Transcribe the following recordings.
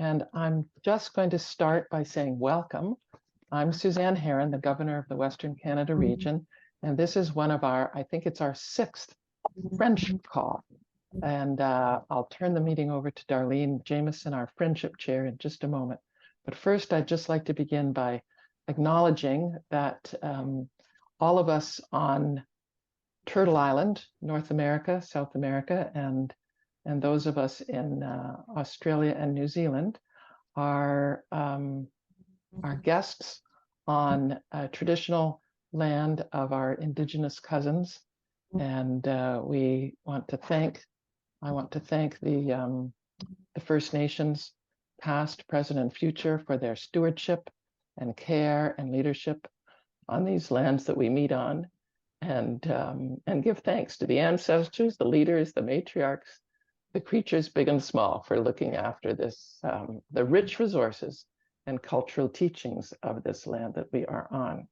And I'm just going to start by saying welcome. I'm Suzanne Herron, the Governor of the Western Canada region, and this is one of our, I think it's our 6th friendship call. And I'll turn the meeting over to Darlene Jameson, our friendship chair, in just a moment. But first, I'd just like to begin by acknowledging that all of us on Turtle Island, North America, South America, and those of us in Australia and New Zealand are guests on traditional land of our Indigenous cousins. And I want to thank the First Nations, past, present, and future, for their stewardship and care and leadership on these lands that we meet on, and give thanks to the ancestors, the leaders, the matriarchs, the creatures big and small, for looking after this, the rich resources and cultural teachings of this land that we are on.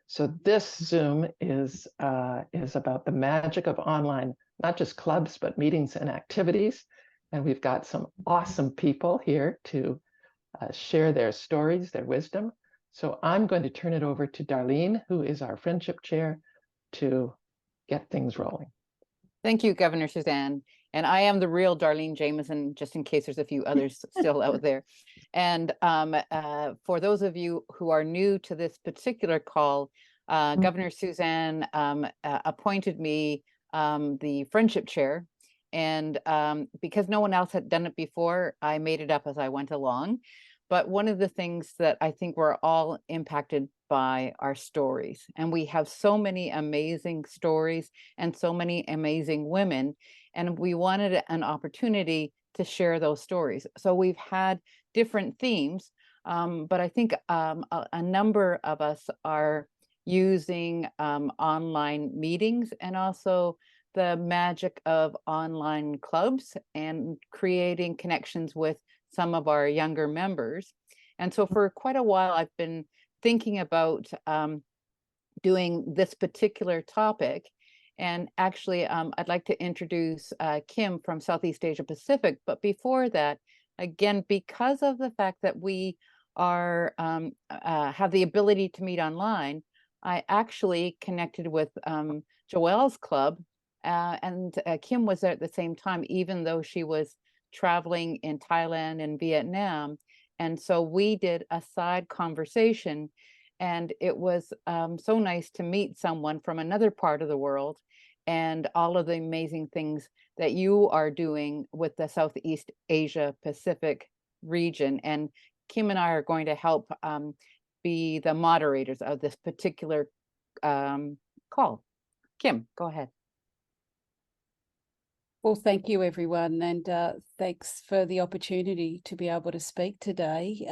So this Zoom is about the magic of online, not just clubs, but meetings and activities. And we've got some awesome people here to share their stories, their wisdom. So I'm going to turn it over to Darlene, who is our friendship chair, to get things rolling. Thank you, Governor Suzanne. And I am the real Darlene Jameson, just in case there's a few others still out there. And for those of you who are new to this particular call, Governor Suzanne appointed me the friendship chair. And because no one else had done it before, I made it up as I went along. But one of the things that I think we're all impacted by are stories. And we have so many amazing stories and so many amazing women. And we wanted an opportunity to share those stories. So we've had different themes, but I think a number of us are using online meetings, and also the magic of online clubs and creating connections with some of our younger members. And so for quite a while, I've been thinking about doing this particular topic. And actually, I'd like to introduce Kim from Southeast Asia Pacific. But before that, again, because of the fact that we are have the ability to meet online, I actually connected with Joelle's club, and Kim was there at the same time, even though she was traveling in Thailand and Vietnam. And so we did a side conversation, and it was so nice to meet someone from another part of the world, and all of the amazing things that you are doing with the Southeast Asia Pacific region. And Kim and I are going to help be the moderators of this particular call. Kim, go ahead. Well, thank you, everyone, and thanks for the opportunity to be able to speak today.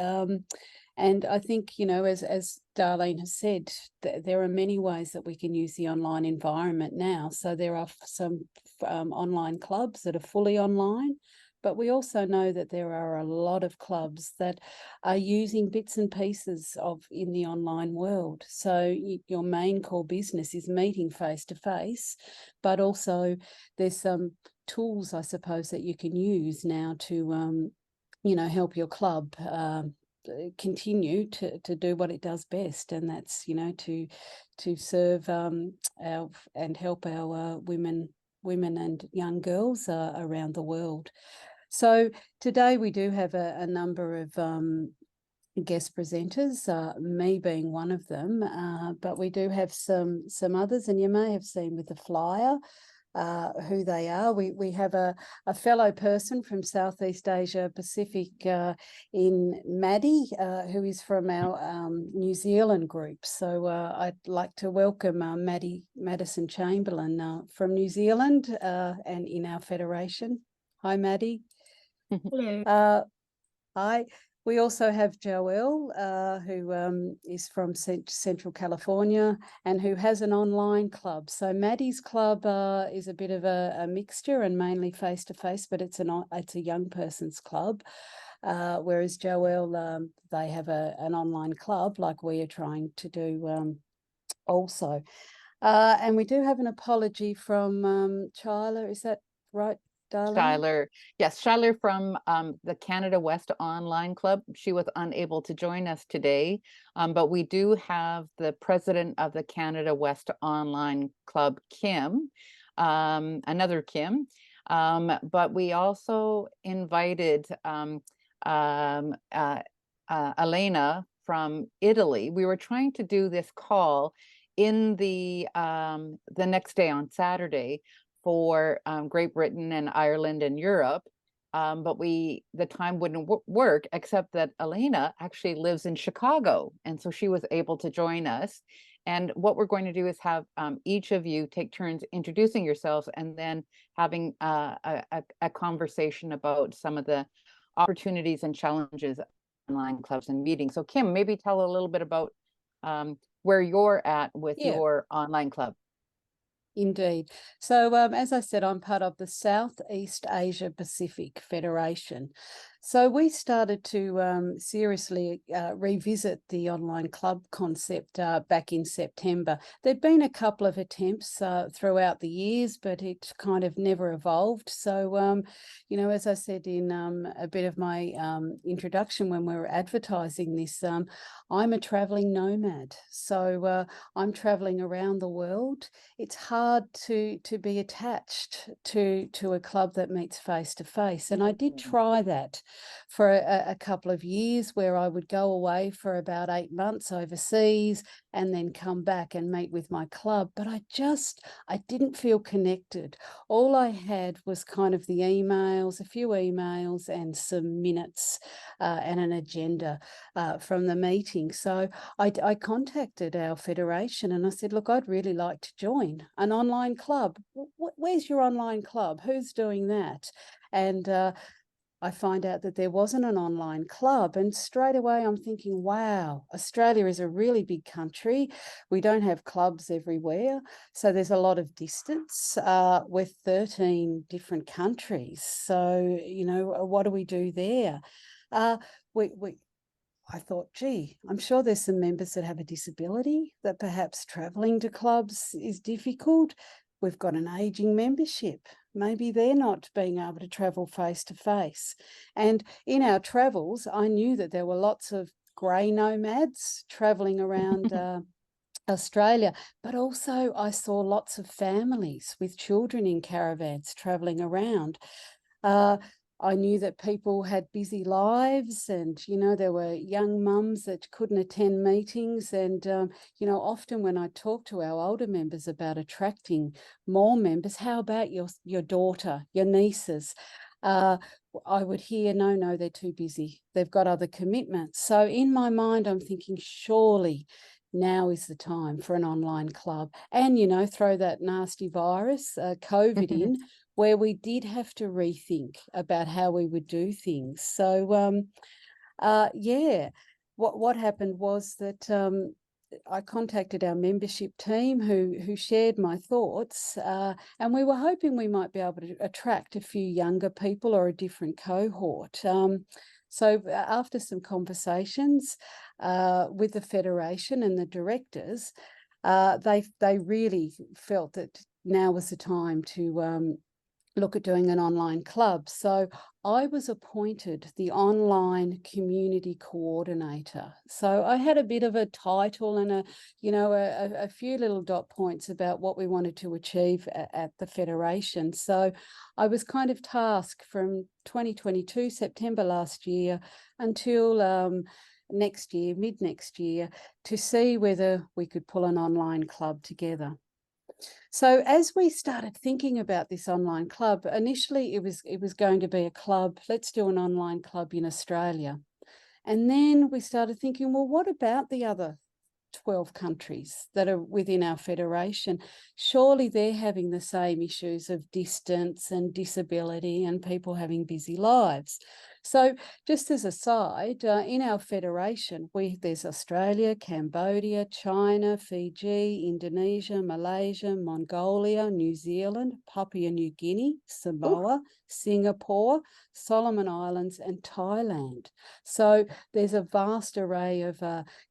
And I think, you know, as Darlene has said, there are many ways that we can use the online environment now. So there are some online clubs that are fully online, but we also know that there are a lot of clubs that are using bits and pieces in the online world. So your main core business is meeting face to face, but also there's some tools, I suppose, that you can use now to, you know, help your club continue to do what it does best, and that's, you know, to serve and help our women and young girls around the world. So today we do have a number of guest presenters, me being one of them, but we do have some others, and you may have seen with the flyer who they are. We have a fellow person from Southeast Asia Pacific in Maddy, who is from our New Zealand group. So I'd like to welcome Maddy Chamberlain from New Zealand and in our federation. Hi, Maddy. Hello. Hi. We also have Joelle, who is from Central California and who has an online club. So Maddy's club is a bit of a mixture and mainly face-to-face, but it's a young person's club. Whereas Joelle, they have an online club like we are trying to do also. And we do have an apology from Chyla, is that right, Darlene? Schuyler. Yes, Schuyler from the Canada West Online Club. She was unable to join us today, but we do have the president of the Canada West Online Club, Kim, another Kim, but we also invited Elena from Italy. We were trying to do this call in the next day on Saturday for Great Britain and Ireland and Europe, but the time wouldn't work, except that Elena actually lives in Chicago, and so she was able to join us. And what we're going to do is have each of you take turns introducing yourselves and then having a conversation about some of the opportunities and challenges of online clubs and meetings. So Kim, maybe tell a little bit about where you're at with your online club. Indeed. So as I said, I'm part of the Southeast Asia Pacific Federation. So we started to seriously revisit the online club concept back in September. There'd been a couple of attempts throughout the years, but it kind of never evolved. So, you know, as I said in a bit of my introduction when we were advertising this, I'm a traveling nomad. So I'm traveling around the world. It's hard to be attached to a club that meets face to face. And I did try that for a couple of years, where I would go away for about 8 months overseas and then come back and meet with my club. But I didn't feel connected. All I had was kind of the emails, a few emails and some minutes and an agenda from the meeting. So I contacted our federation and I said, look, I'd really like to join an online club. Where's your online club? Who's doing that? And I find out that there wasn't an online club, and straight away I'm thinking, wow, Australia is a really big country. We don't have clubs everywhere. So there's a lot of distance with 13 different countries. So, you know, what do we do there? I thought, gee, I'm sure there's some members that have a disability, that perhaps traveling to clubs is difficult. We've got an aging membership. Maybe they're not being able to travel face to face. And in our travels, I knew that there were lots of grey nomads traveling around Australia, but also I saw lots of families with children in caravans traveling around. I knew that people had busy lives, and, you know, there were young mums that couldn't attend meetings. And, you know, often when I talk to our older members about attracting more members, how about your daughter, your nieces? I would hear, no, they're too busy. They've got other commitments. So in my mind, I'm thinking, surely now is the time for an online club. And, you know, throw that nasty virus, COVID in, where we did have to rethink about how we would do things. So, what happened was that I contacted our membership team who shared my thoughts, and we were hoping we might be able to attract a few younger people or a different cohort. So after some conversations with the Federation and the directors, they really felt that now was the time to look at doing an online club. So I was appointed the online Community Co-ordinator. So I had a bit of a title and a few little dot points about what we wanted to achieve at the Federation. So I was kind of tasked from 2022, September last year, until next year, mid next year, to see whether we could pull an online club together. So as we started thinking about this online club, initially it was going to be a club, let's do an online club in Australia. And then we started thinking, well, what about the other 12 countries that are within our federation? Surely they're having the same issues of distance and disability and people having busy lives. So just as a side, in our federation, there's Australia, Cambodia, China, Fiji, Indonesia, Malaysia, Mongolia, New Zealand, Papua New Guinea, Samoa, Singapore, Solomon Islands, and Thailand. So there's a vast array of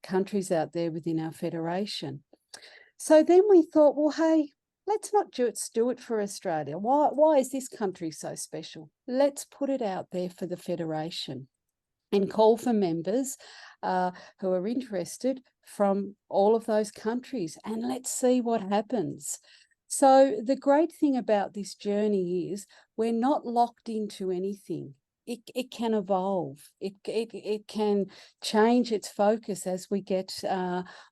countries out there within our federation. So then we thought, well, hey, let's not just do it for Australia. Why is this country so special? Let's put it out there for the Federation and call for members who are interested from all of those countries, and let's see what happens. So the great thing about this journey is we're not locked into anything. It can evolve. It can change its focus as we get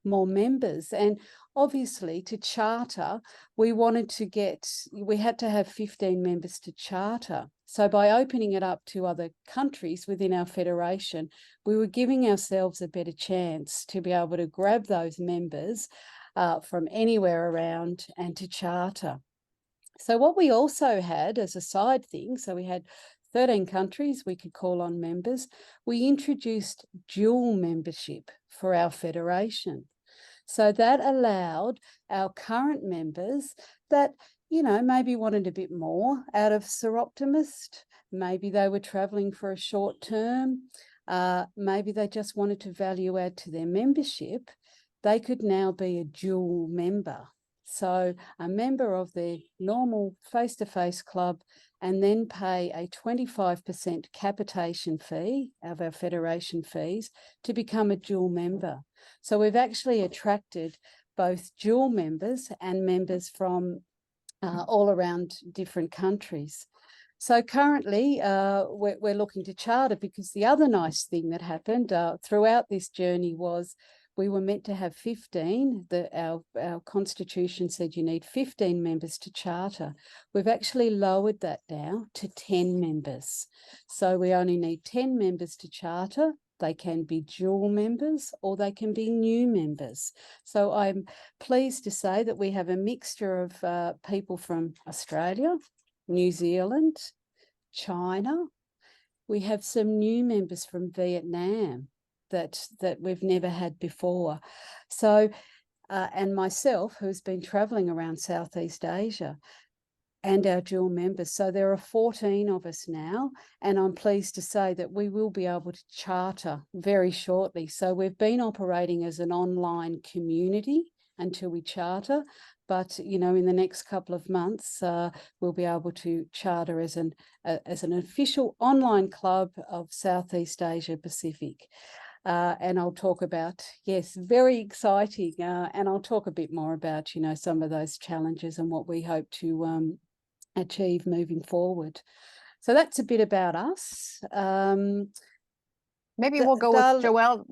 more members. And obviously, to charter, we had to have 15 members to charter. So by opening it up to other countries within our federation, we were giving ourselves a better chance to be able to grab those members from anywhere around and to charter. So what we also had as a side thing, so we had 13 countries we could call on members. We introduced dual membership for our federation. So that allowed our current members that, you know, maybe wanted a bit more out of Soroptimist. Maybe they were travelling for a short term. Maybe they just wanted to value add to their membership. They could now be a dual member. So a member of their normal face-to-face club and then pay a 25% capitation fee of our federation fees to become a dual member. So we've actually attracted both dual members and members from all around different countries. So currently we're looking to charter, because the other nice thing that happened throughout this journey was we were meant to have 15. Our constitution said you need 15 members to charter. We've actually lowered that now to 10 members. So we only need 10 members to charter. They can be dual members or they can be new members. So I'm pleased to say that we have a mixture of people from Australia, New Zealand, China. We have some new members from Vietnam that we've never had before. So, and myself, who's been travelling around Southeast Asia, and our dual members. So there are 14 of us now, and I'm pleased to say that we will be able to charter very shortly. So we've been operating as an online community until we charter, but you know, in the next couple of months, we'll be able to charter as an official online club of Southeast Asia Pacific. And I'll talk about, yes, very exciting. And I'll talk a bit more about, you know, some of those challenges and what we hope to achieve moving forward. So that's a bit about us. Maybe we'll go with Joelle.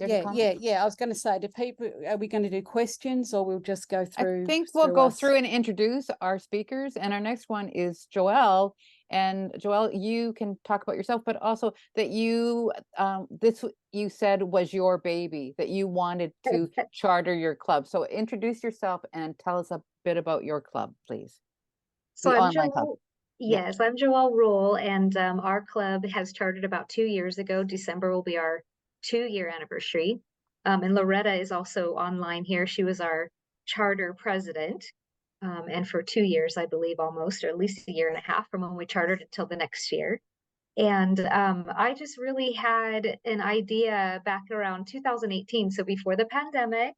Yeah. I was going to say, are we going to do questions, or we'll just go through? I think we'll go through and introduce our speakers. And our next one is Joelle. And Joelle, you can talk about yourself, but also that you, you said was your baby, that you wanted to charter your club. So introduce yourself and tell us a bit about your club, please. So I'm Joelle. Yes, I'm Joelle Leder-Rule, and our club has chartered about 2 years ago. December will be our 2-year anniversary. And Loretta is also online here. She was our charter president. And for 2 years, I believe, almost, or at least a year and a half from when we chartered until the next year. And I just really had an idea back around 2018. So before the pandemic,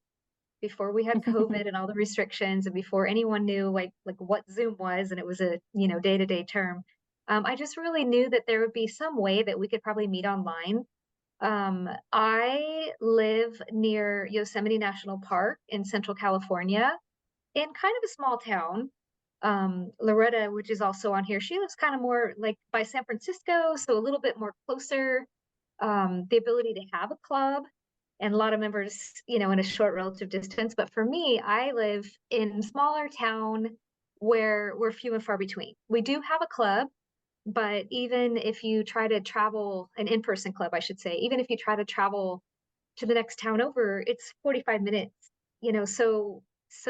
before we had COVID and all the restrictions, and before anyone knew like what Zoom was, and it was a, you know, day-to-day term, I just really knew that there would be some way that we could probably meet online. I live near Yosemite National Park in Central California, in kind of a small town. Loretta, which is also on here, she lives kind of more like by San Francisco, so a little bit more closer. The ability to have a club and a lot of members, you know, in a short relative distance. But for me, I live in a smaller town where we're few and far between. We do have a club, but even if you try to travel, an in-person club, I should say, even if you try to travel to the next town over, it's 45 minutes, you know, so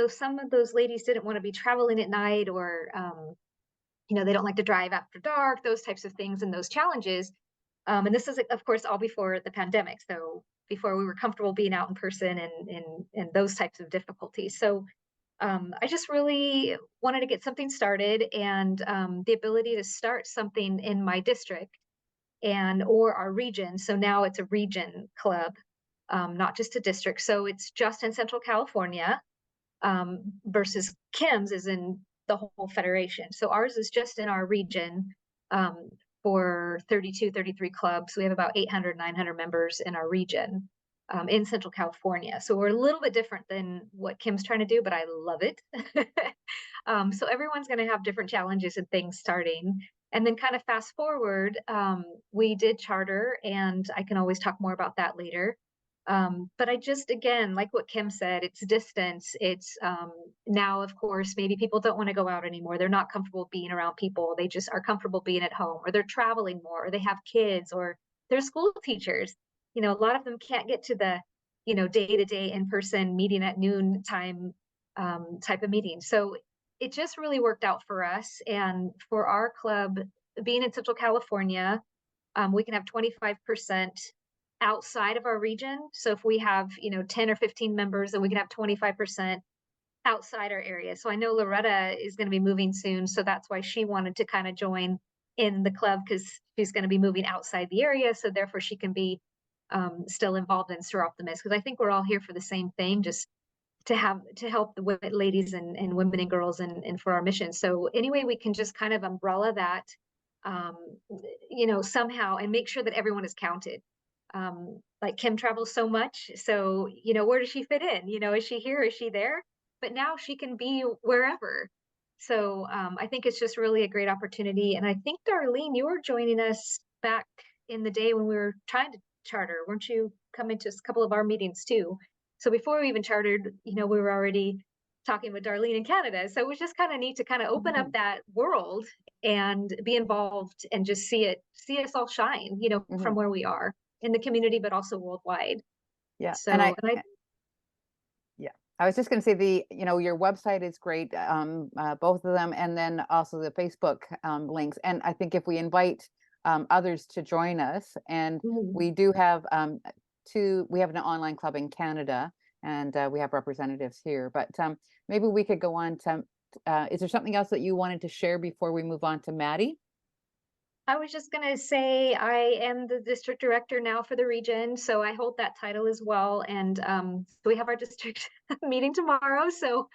some of those ladies didn't want to be traveling at night, or, you know, they don't like to drive after dark, those types of things and those challenges. And this is, of course, all before the pandemic. So before we were comfortable being out in person and those types of difficulties. So I just really wanted to get something started, and the ability to start something in my district or our region. So now it's a region club, not just a district. So it's just in Central California. versus Kim's is in the whole federation. So ours is just in our region for 32, 33 clubs. We have about 800, 900 members in our region in Central California. So we're a little bit different than what Kim's trying to do, but I love it. So everyone's going to have different challenges and things starting. And then kind of fast forward, we did charter, and I can always talk more about that later. But I just, again, like what Kim said, it's distance. It's now, of course, maybe people don't want to go out anymore. They're not comfortable being around people. They just are comfortable being at home, or they're traveling more, or they have kids, or they're school teachers. You know, a lot of them can't get to the, you know, day-to-day in-person meeting at noon time type of meeting. So it just really worked out for us. And for our club, being in Central California, we can have 25% outside of our region. So if we have, you know, 10 or 15 members, then we can have 25% outside our area. So I know Loretta is going to be moving soon. So that's why she wanted to kind of join in the club, because she's going to be moving outside the area. So therefore she can be still involved in Soroptimists, because I think we're all here for the same thing, just to help the ladies and women and girls and for our mission. So anyway, we can just kind of umbrella that, you know, somehow, and make sure that everyone is counted. Like Kim travels so much, so, you know, where does she fit in? You know, is she here? Is she there? But now she can be wherever. So I think it's just really a great opportunity. And I think, Darlene, you were joining us back in the day when we were trying to charter, weren't you? Coming to a couple of our meetings too. So before we even chartered, you know, we were already talking with Darlene in Canada. So it was just kind of neat to kind of open up that world and be involved and just see us all shine, you know, from where we are in the community, but also worldwide. Yeah. So, I was just going to say you know, your website is great, both of them, and then also the Facebook links. And I think if we invite others to join us, and we do have we have an online club in Canada, and we have representatives here, but maybe we could go on to, is there something else that you wanted to share before we move on to Maddy? I was just going to say I am the district director now for the region, so I hold that title as well. And we have our district meeting tomorrow, so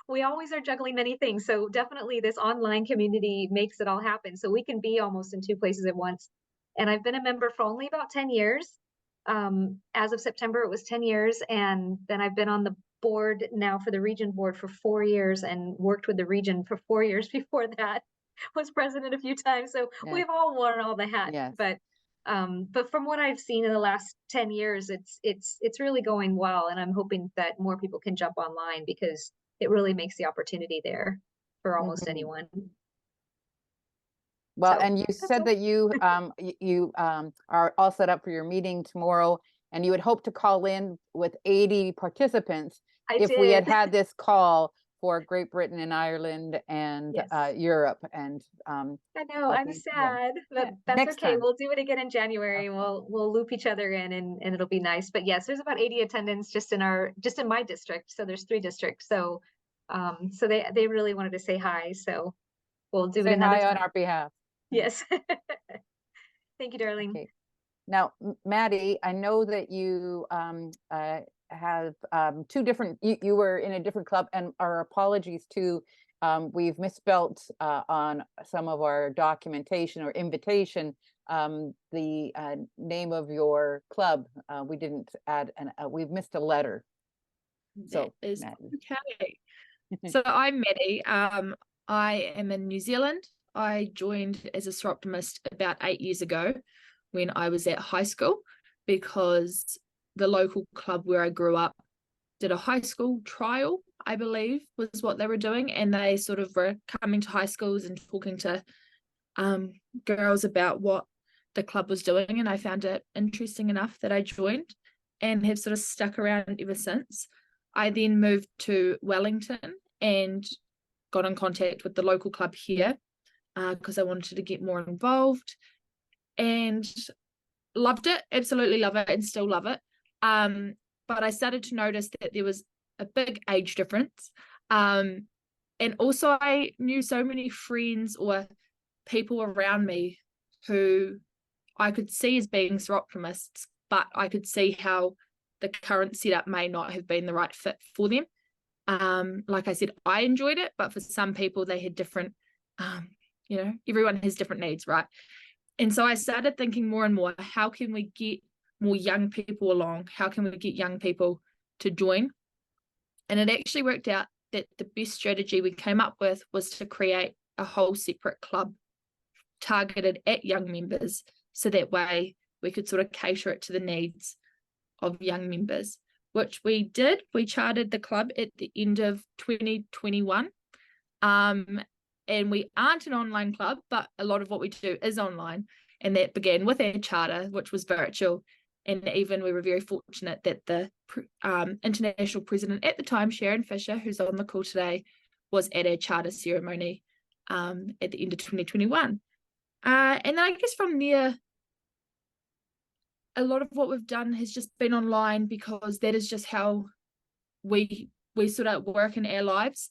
we always are juggling many things. So definitely this online community makes it all happen. So we can be almost in two places at once. And I've been a member for only about 10 years. As of September, it was 10 years. And then I've been on the board now for the region board for 4 years, and worked with the region for 4 years before that. Was president a few times, so we've all worn all the hats. Yes. But from what I've seen in the last 10 years, it's really going well, and I'm hoping that more people can jump online, because it really makes the opportunity there for almost anyone. Well, so, and you said that you are all set up for your meeting tomorrow, and you would hope to call in with 80 participants if we had this call for Great Britain and Ireland and Europe. And I know, I'm sad, but that's next okay. Time. We'll do it again in January. Okay. We'll loop each other in, and it'll be nice. But yes, there's about 80 attendants just in my district. So there's 3 districts. So so they really wanted to say hi. So we'll do it another time on our behalf. Yes. Thank you, Darlene. Okay. Now, Maddy, I know that you have 2 different, you were in a different club, and our apologies too. We've misspelt on some of our documentation or invitation the name of your club. We didn't add, we've missed a letter. So that is okay. So I'm Maddy. I am in New Zealand. I joined as a Soroptimist about 8 years ago when I was at high school, because the local club where I grew up did a high school trial, I believe was what they were doing. And they sort of were coming to high schools and talking to girls about what the club was doing. And I found it interesting enough that I joined, and have sort of stuck around ever since. I then moved to Wellington and got in contact with the local club here because I wanted to get more involved, and loved it, absolutely love it, and still love it. But I started to notice that there was a big age difference. And also I knew so many friends or people around me who I could see as being Soroptimists, but I could see how the current setup may not have been the right fit for them. Like I said, I enjoyed it, but for some people they had different, everyone has different needs, right? And so I started thinking more and more, how can we get more young people along? How can we get young people to join? And it actually worked out that the best strategy we came up with was to create a whole separate club targeted at young members, so that way we could sort of cater it to the needs of young members, which we did. We chartered the club at the end of 2021. And we aren't an online club, but a lot of what we do is online. And that began with our charter, which was virtual. And even we were very fortunate that the international president at the time, Sharon Fisher, who's on the call today, was at our charter ceremony at the end of 2021. And then I guess from there, a lot of what we've done has just been online, because that is just how we sort of work in our lives.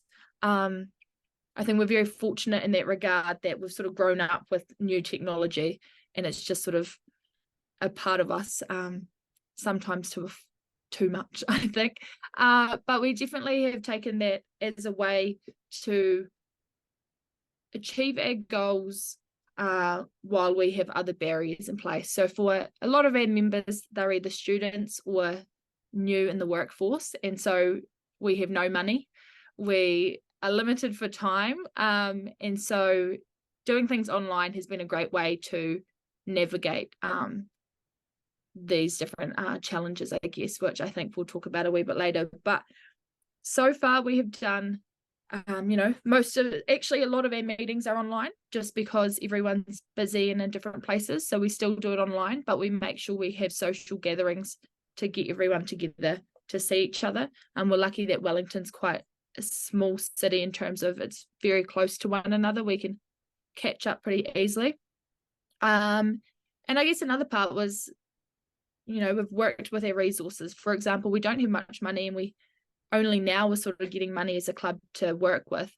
I think we're very fortunate in that regard, that we've sort of grown up with new technology, and it's just sort of a part of us, sometimes too much, I think. But we definitely have taken that as a way to achieve our goals while we have other barriers in place. So for a lot of our members, they're either students or new in the workforce, and so we have no money. We are limited for time, and so doing things online has been a great way to navigate these different challenges, I guess, which I think we'll talk about a wee bit later. But so far we have done most of it, actually a lot of our meetings are online, just because everyone's busy and in different places, so we still do it online, but we make sure we have social gatherings to get everyone together to see each other. And we're lucky that Wellington's quite a small city in terms of it's very close to one another. We can catch up pretty easily. And I guess another part was, we've worked with our resources. For example, we don't have much money, and we only now we're sort of getting money as a club to work with.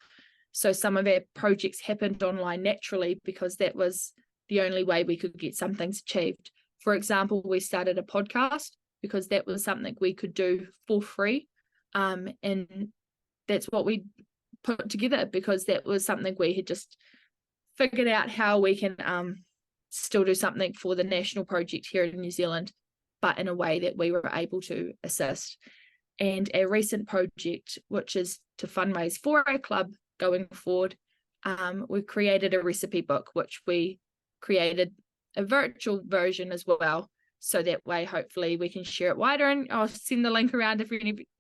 So some of our projects happened online naturally, because that was the only way we could get some things achieved. For example, we started a podcast because that was something we could do for free. And that's what we put together, because that was something we had just figured out how we can still do something for the national project here in New Zealand, but in a way that we were able to assist. And our recent project, which is to fundraise for our club going forward, we created a recipe book, which we created a virtual version as well. So that way, hopefully we can share it wider, and I'll send the link around if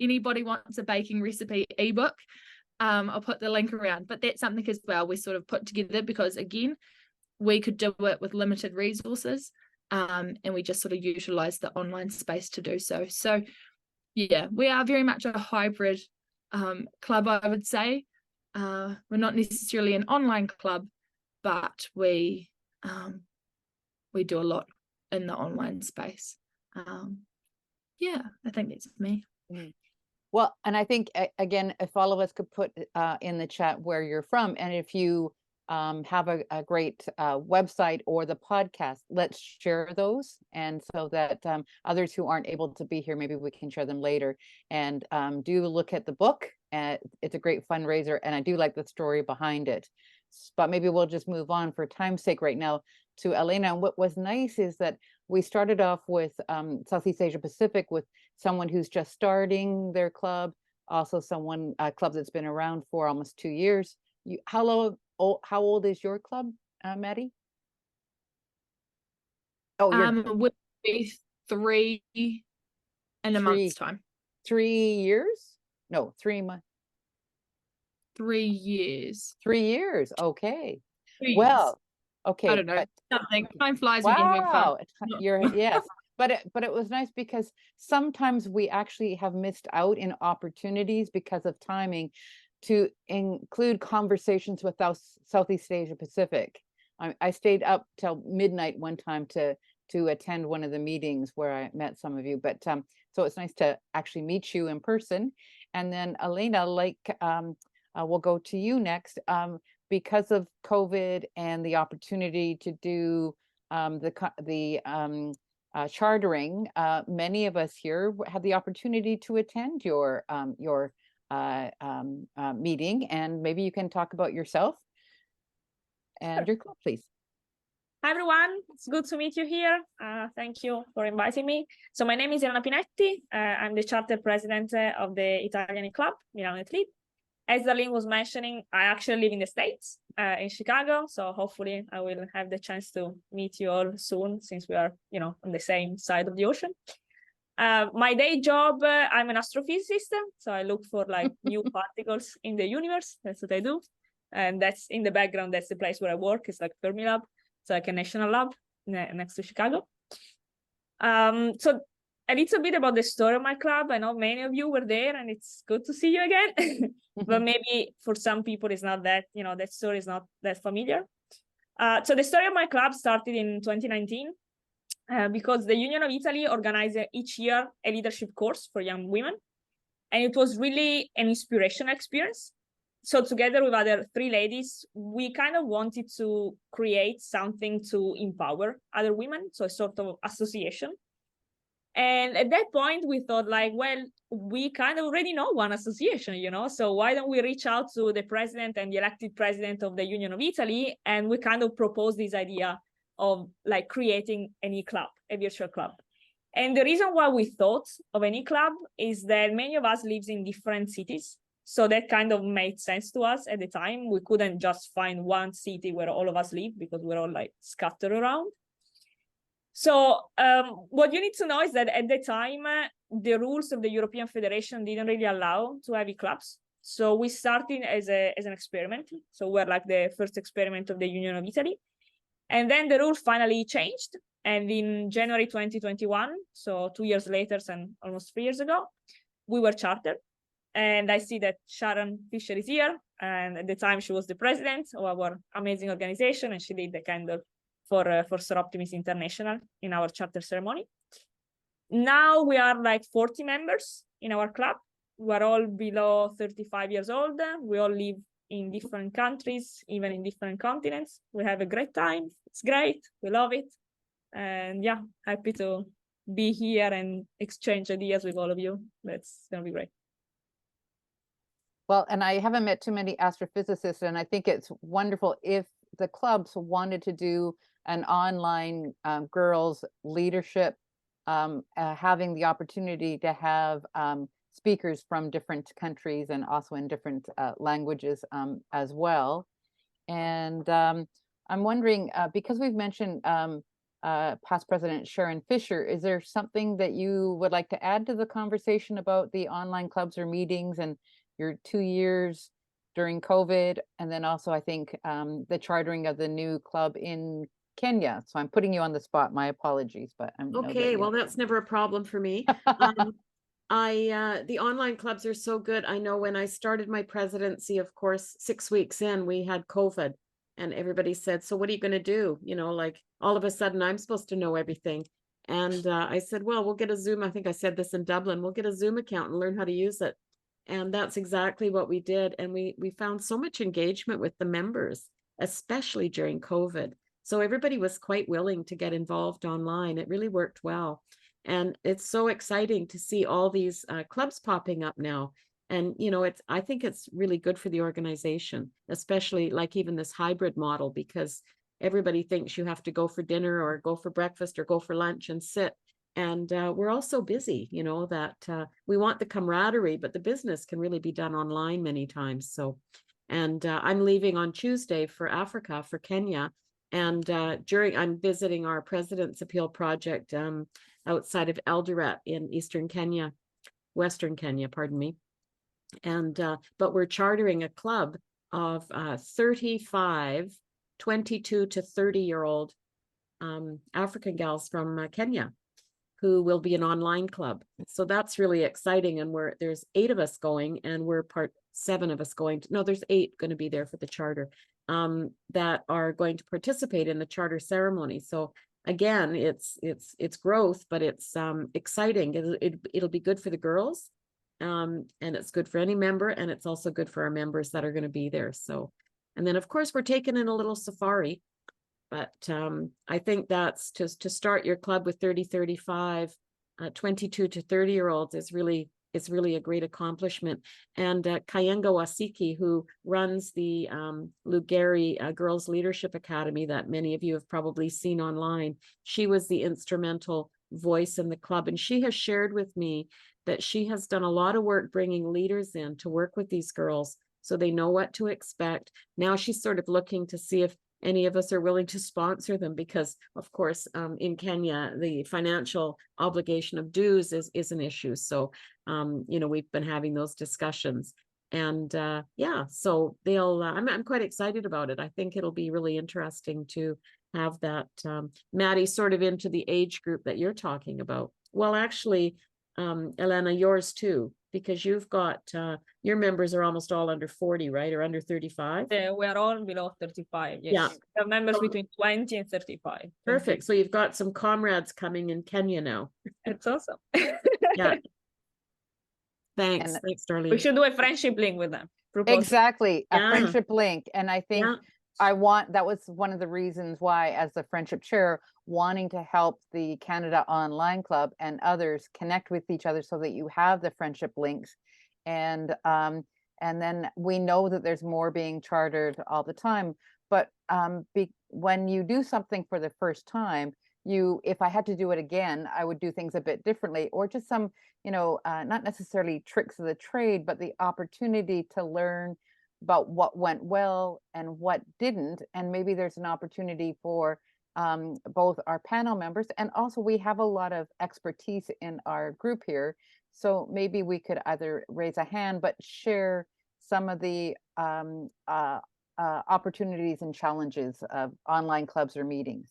anybody wants a baking recipe ebook. I'll put the link around, but that's something as well we sort of put together, because again, we could do it with limited resources, and we just sort of utilize the online space to do so. So yeah, we are very much a hybrid club, I would say. We're not necessarily an online club, but we do a lot in the online space. Yeah, I think that's me. Well, and I think, again, if all of us could put in the chat where you're from, and if you have a great website or the podcast, let's share those, and so that others who aren't able to be here, maybe we can share them later. And do look at the book. It's a great fundraiser, and I do like the story behind it. But maybe we'll just move on for time's sake right now to Elena. And what was nice is that we started off with Southeast Asia Pacific with someone who's just starting their club, also a club that's been around for almost 2 years. How old is your club, Maddy? Would be 3 in a month's time. 3 years? No, 3 months. 3 years. 3 years. Okay. 2 years. Well, okay. I don't know. Something. Time flies. Wow. Yes. But it was nice, because sometimes we actually have missed out in opportunities because of timing to include conversations with Southeast Asia Pacific. I stayed up till midnight one time to attend one of the meetings where I met some of you. But so it's nice to actually meet you in person. And then Elena, we'll go to you next. Because of COVID and the opportunity to do the chartering, many of us here had the opportunity to attend your meeting, and maybe you can talk about yourself and your club, please. Hi, everyone. It's good to meet you here. Thank you for inviting me. So my name is Elena Pinetti. I'm the charter president of the Italian club, Milano Net Lead. As Darlene was mentioning, I actually live in the States, in Chicago. So hopefully I will have the chance to meet you all soon, since we are, on the same side of the ocean. My day job, I'm an astrophysicist. So I look for like new particles in the universe. That's what I do. And that's in the background. That's the place where I work. It's like Fermilab. It's like a national lab next to Chicago. So a little bit about the story of my club. I know many of you were there, and it's good to see you again. But maybe for some people, it's not that, that story is not that familiar. So the story of my club started in 2019 because the Union of Italy organized each year a leadership course for young women. And it was really an inspirational experience. So together with other 3 ladies, we kind of wanted to create something to empower other women, so a sort of association. And at that point, we thought like, well, we kind of already know one association, so why don't we reach out to the president and the elected president of the Union of Italy, and we kind of propose this idea of like creating an e-club, a virtual club. And the reason why we thought of an e-club is that many of us live in different cities. So that kind of made sense to us at the time. We couldn't just find one city where all of us live, because we're all like scattered around. So what you need to know is that at the time, the rules of the European Federation didn't really allow to have e-clubs. So we started as an experiment. So we're like the first experiment of the Union of Italy. And then the rules finally changed. And in January 2021, so 2 years later and almost 3 years ago, we were chartered. And I see that Sharon Fisher is here. And at the time, she was the president of our amazing organization. And she did the candle for Soroptimists International in our charter ceremony. Now we are like 40 members in our club. We're all below 35 years old. We all live in different countries, even in different continents. We have a great time. It's great. We love it. And yeah, happy to be here and exchange ideas with all of you. That's going to be great. Well, and I haven't met too many astrophysicists, and I think it's wonderful if the clubs wanted to do an online girls leadership, having the opportunity to have speakers from different countries and also in different languages as well. And I'm wondering, because we've mentioned past President Sharon Fisher, is there something that you would like to add to the conversation about the online clubs or meetings and your 2 years during COVID, and then also I think the chartering of the new club in Kenya? So I'm putting you on the spot. My apologies, but I'm okay. Well, that's never a problem for me. The online clubs are so good. I know when I started my presidency, of course, 6 weeks in, we had COVID, and everybody said, "So what are you going to do?" Like all of a sudden, I'm supposed to know everything. And I said, "Well, we'll get a Zoom." I think I said this in Dublin. We'll get a Zoom account and learn how to use it. And that's exactly what we did. And we found so much engagement with the members, especially during COVID. So everybody was quite willing to get involved online. It really worked well. And it's so exciting to see all these clubs popping up now. And, I think it's really good for the organization, especially like even this hybrid model, because everybody thinks you have to go for dinner or go for breakfast or go for lunch and sit. And we're all so busy, that we want the camaraderie, but the business can really be done online many times. So, and I'm leaving on Tuesday for Africa, for Kenya. And I'm visiting our President's Appeal project outside of Eldoret in Western Kenya, pardon me. And, but we're chartering a club of 35, 22 to 30-year-old African gals from Kenya, who will be an online club. So that's really exciting. And there's 8 of us going, and we're 7 of us going. There's 8 going to be there for the charter that are going to participate in the charter ceremony. So again, it's growth, but it's exciting. It'll be good for the girls, and it's good for any member, and it's also good for our members that are going to be there. So, and then of course we're taking in a little safari. But I think that's to start your club with 30, 35, 22 to 30-year-olds is really it's really a great accomplishment. And Kayenga Wasiki, who runs the Lugari Girls Leadership Academy that many of you have probably seen online, she was the instrumental voice in the club. And she has shared with me that she has done a lot of work bringing leaders in to work with these girls so they know what to expect. Now she's sort of looking to see if any of us are willing to sponsor them, because of course in Kenya the financial obligation of dues is an issue. So you know, we've been having those discussions, and yeah, so they'll I'm quite excited about it. I think it'll be really interesting to have that Maddy sort of into the age group that you're talking about. Well, actually Elena, yours too, because you've got your members are almost all under 40, right? Or under 35? Yeah, we are all below 35. Yes. Yeah. We have members between 20 and 35. Perfect. So you've got some comrades coming in Kenya now. It's awesome. Yeah. Thanks. And Thanks, Darlene. We should do a friendship link with them. Propose. exactly, a Yeah. friendship link. And I think Yeah. that was one of the reasons why, as the friendship chair, wanting to help the Canada Online Club and others connect with each other so that you have the friendship links. And then we know that there's more being chartered all the time. But when you do something for the first time, if I had to do it again, I would do things a bit differently, or just some, you know, not necessarily tricks of the trade, but the opportunity to learn about what went well and what didn't. And maybe there's an opportunity for both our panel members, and also we have a lot of expertise in our group here. So maybe we could either raise a hand, but share some of the opportunities and challenges of online clubs or meetings.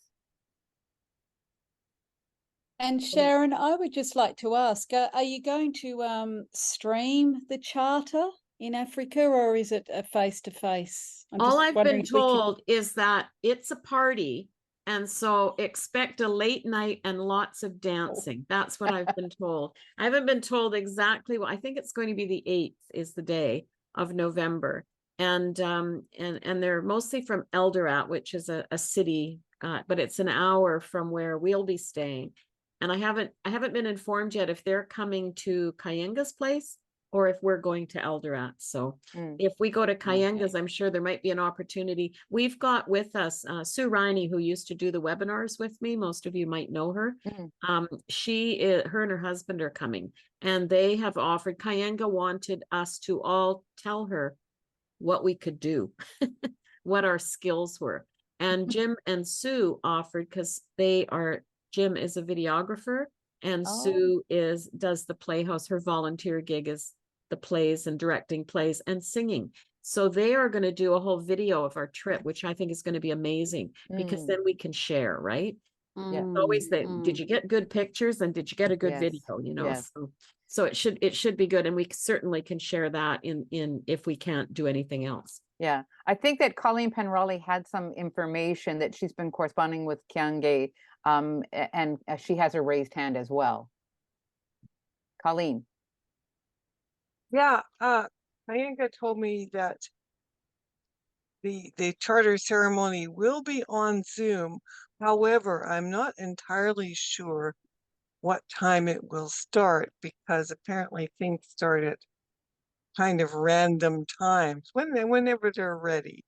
And Sharon, I would just like to ask, are you going to stream the charter in Africa, or is it a face-to-face? All I've been told is that it's a party, and so expect a late night and lots of dancing. That's what I've been told. I haven't been told exactly what. I think it's going to be the 8th is the day of November. And they're mostly from Eldoret, which is a city, but it's an hour from where we'll be staying. And I haven't been informed yet if they're coming to Kayenga's place or if we're going to Eldoret. So if we go to Kayenga's, I'm sure there might be an opportunity. We've got with us Sue Riney, who used to do the webinars with me. Most of you might know her. Her and her husband are coming, and they have offered. Kayenga wanted us to all tell her what we could do, what our skills were. And Jim and Sue offered, because Jim is a videographer, and Sue does the Playhouse. Her volunteer gig is the plays and directing plays and singing. So they are going to do a whole video of our trip, which I think is going to be amazing, because then we can share, right? Yeah. Always did you get good pictures, and did you get a good video, you know? Yes. So it should be good, and we certainly can share that in if we can't do anything else. Yeah, I think that Colleen Penrolli had some information that she's been corresponding with Kiange, and she has a raised hand as well. Colleen. Yeah, Kayenga told me that the charter ceremony will be on Zoom. However, I'm not entirely sure what time it will start, because apparently things start at kind of random times whenever they're ready.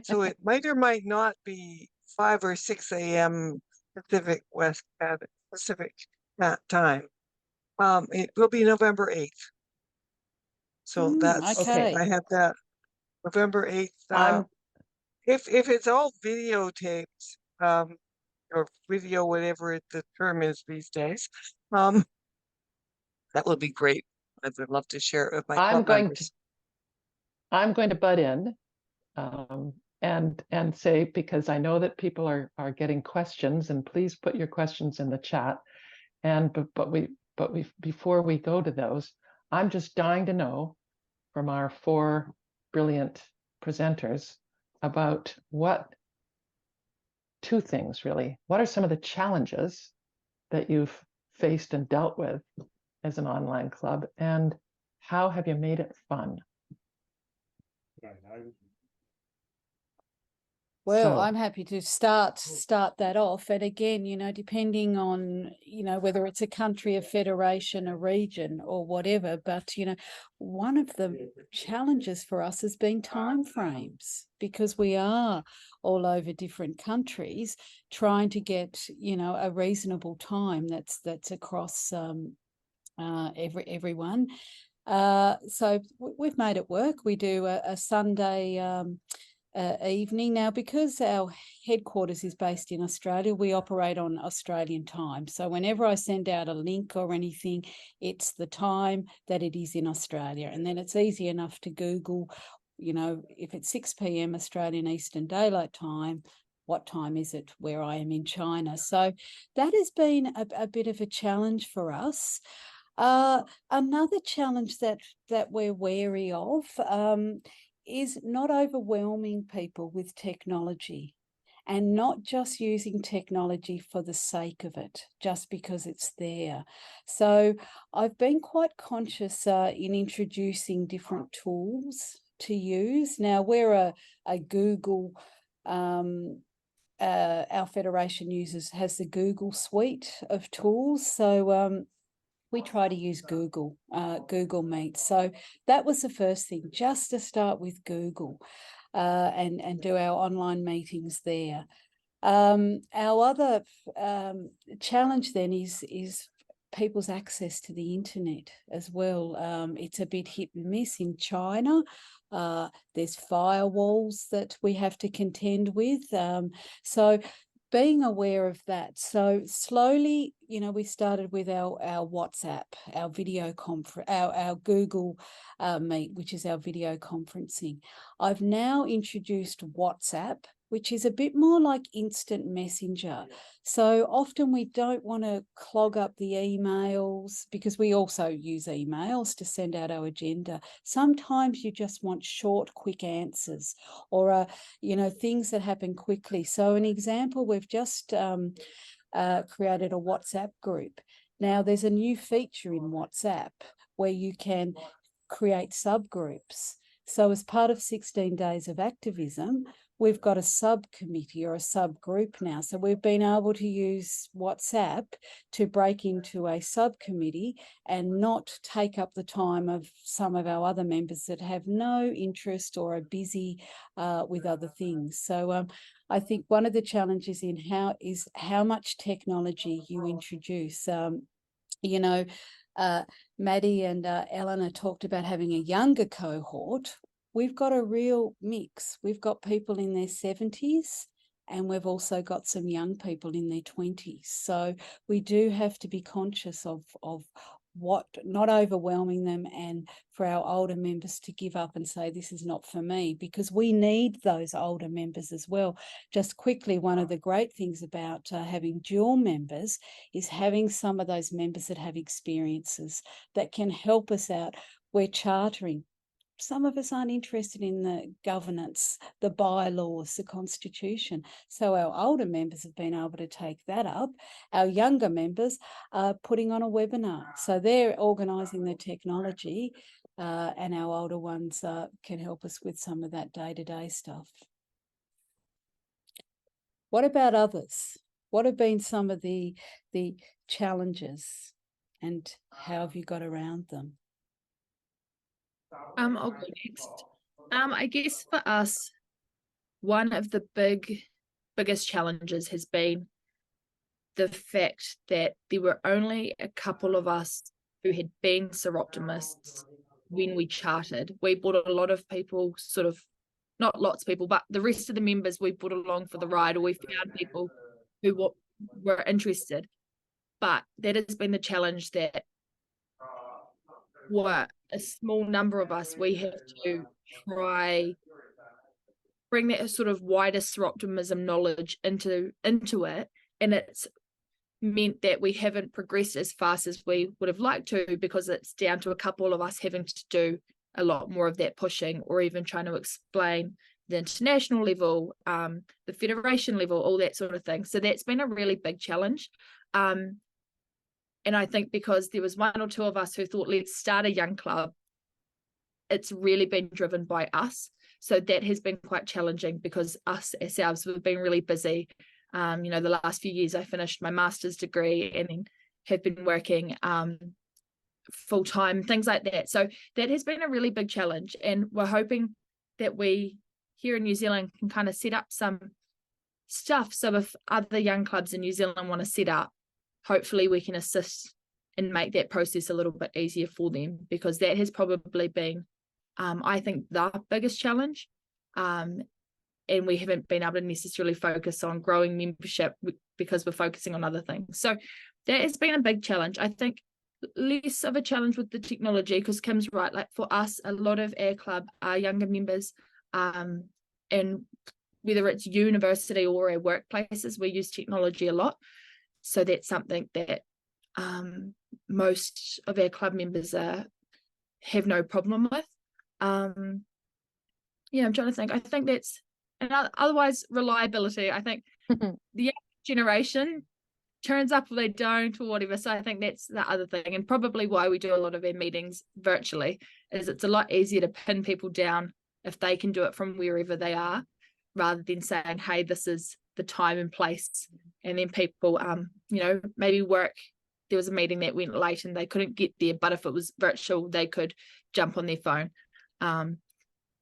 So it might or might not be 5 or 6 a.m. Pacific time. It will be November 8th. So that's okay. I have that November 8th. If it's all videotaped, or video, whatever the term is these days, that would be great. I would love to share it with my club members. I'm going to butt in and say, because I know that people are getting questions, and please put your questions in the chat. And before we go to those, I'm just dying to know from our 4 brilliant presenters about 2 things really. What are some of the challenges that you've faced and dealt with as an online club, and how have you made it fun? Well, So- I'm happy to start that off. And again, you know, depending on, you know, whether it's a country, a federation, a region or whatever, but, you know, one of the challenges for us has been timeframes, because we are all over different countries trying to get, you know, a reasonable time that's across everyone. So we've made it work. We do a Sunday evening. Now, because our headquarters is based in Australia, we operate on Australian time. So whenever I send out a link or anything, it's the time that it is in Australia. And then it's easy enough to Google, you know, if it's 6 p.m. Australian Eastern Daylight Time, what time is it where I am in China? So that has been a bit of a challenge for us. Another challenge that we're wary of is not overwhelming people with technology, and not just using technology for the sake of it, just because it's there. So I've been quite conscious in introducing different tools to use. Now, we're a Google, our federation has the Google suite of tools. So we try to use Google Meet. So that was the first thing, just to start with Google and do our online meetings there. Our other challenge then is people's access to the internet as well. It's a bit hit and miss in China. There's firewalls that we have to contend with. So being aware of that. So slowly, you know, we started with our WhatsApp, our video conference, our Google Meet, which is our video conferencing. I've now introduced WhatsApp, which is a bit more like instant messenger. So often we don't want to clog up the emails, because we also use emails to send out our agenda. Sometimes you just want short, quick answers, or, you know, things that happen quickly. So an example, we've just created a WhatsApp group. Now, there's a new feature in WhatsApp where you can create subgroups. So as part of 16 Days of Activism, we've got a subcommittee or a subgroup now. So we've been able to use WhatsApp to break into a subcommittee and not take up the time of some of our other members that have no interest or are busy with other things. So I think one of the challenges is how much technology you introduce. You know, Maddy and Elena talked about having a younger cohort. We've got a real mix. We've got people in their 70s, and we've also got some young people in their 20s. So we do have to be conscious of what, not overwhelming them, and for our older members to give up and say, this is not for me, because we need those older members as well. Just quickly, one of the great things about having dual members is having some of those members that have experiences that can help us out. We're chartering. Some of us aren't interested in the governance, the bylaws, the constitution. So our older members have been able to take that up. Our younger members are putting on a webinar. So they're organising the technology, and our older ones can help us with some of that day-to-day stuff. What about others? What have been some of the challenges, and how have you got around them? I'll go next. I guess for us, one of the biggest challenges has been the fact that there were only a couple of us who had been Soroptimists when we chartered. We brought a lot of people, sort of, not lots of people, but the rest of the members we brought along for the ride, or we found people who were interested. But that has been the challenge, that what a small number of us, we have to try bring that sort of wider Soroptimism knowledge into it, and it's meant that we haven't progressed as fast as we would have liked to, because it's down to a couple of us having to do a lot more of that pushing, or even trying to explain the international level, the federation level, all that sort of thing. So that's been a really big challenge. And I think because there was one or two of us who thought, let's start a young club, it's really been driven by us. So that has been quite challenging because us ourselves, we've been really busy. You know, the last few years I finished my master's degree and then have been working full-time, things like that. So that has been a really big challenge, and we're hoping that we here in New Zealand can kind of set up some stuff. So if other young clubs in New Zealand want to set up, hopefully we can assist and make that process a little bit easier for them, because that has probably been, I think, the biggest challenge. And we haven't been able to necessarily focus on growing membership because we're focusing on other things. So that has been a big challenge. I think less of a challenge with the technology, because Kim's right, like for us, a lot of our club are younger members, and whether it's university or our workplaces, we use technology a lot. So that's something that most of our club members have no problem with. Yeah, I'm trying to think. I think that's, and otherwise reliability. I think the young generation turns up or they don't or whatever. So I think that's the other thing, and probably why we do a lot of our meetings virtually, is it's a lot easier to pin people down if they can do it from wherever they are, rather than saying, hey, this is the time and place, and then people you know, maybe work, there was a meeting that went late and they couldn't get there, but if it was virtual they could jump on their phone.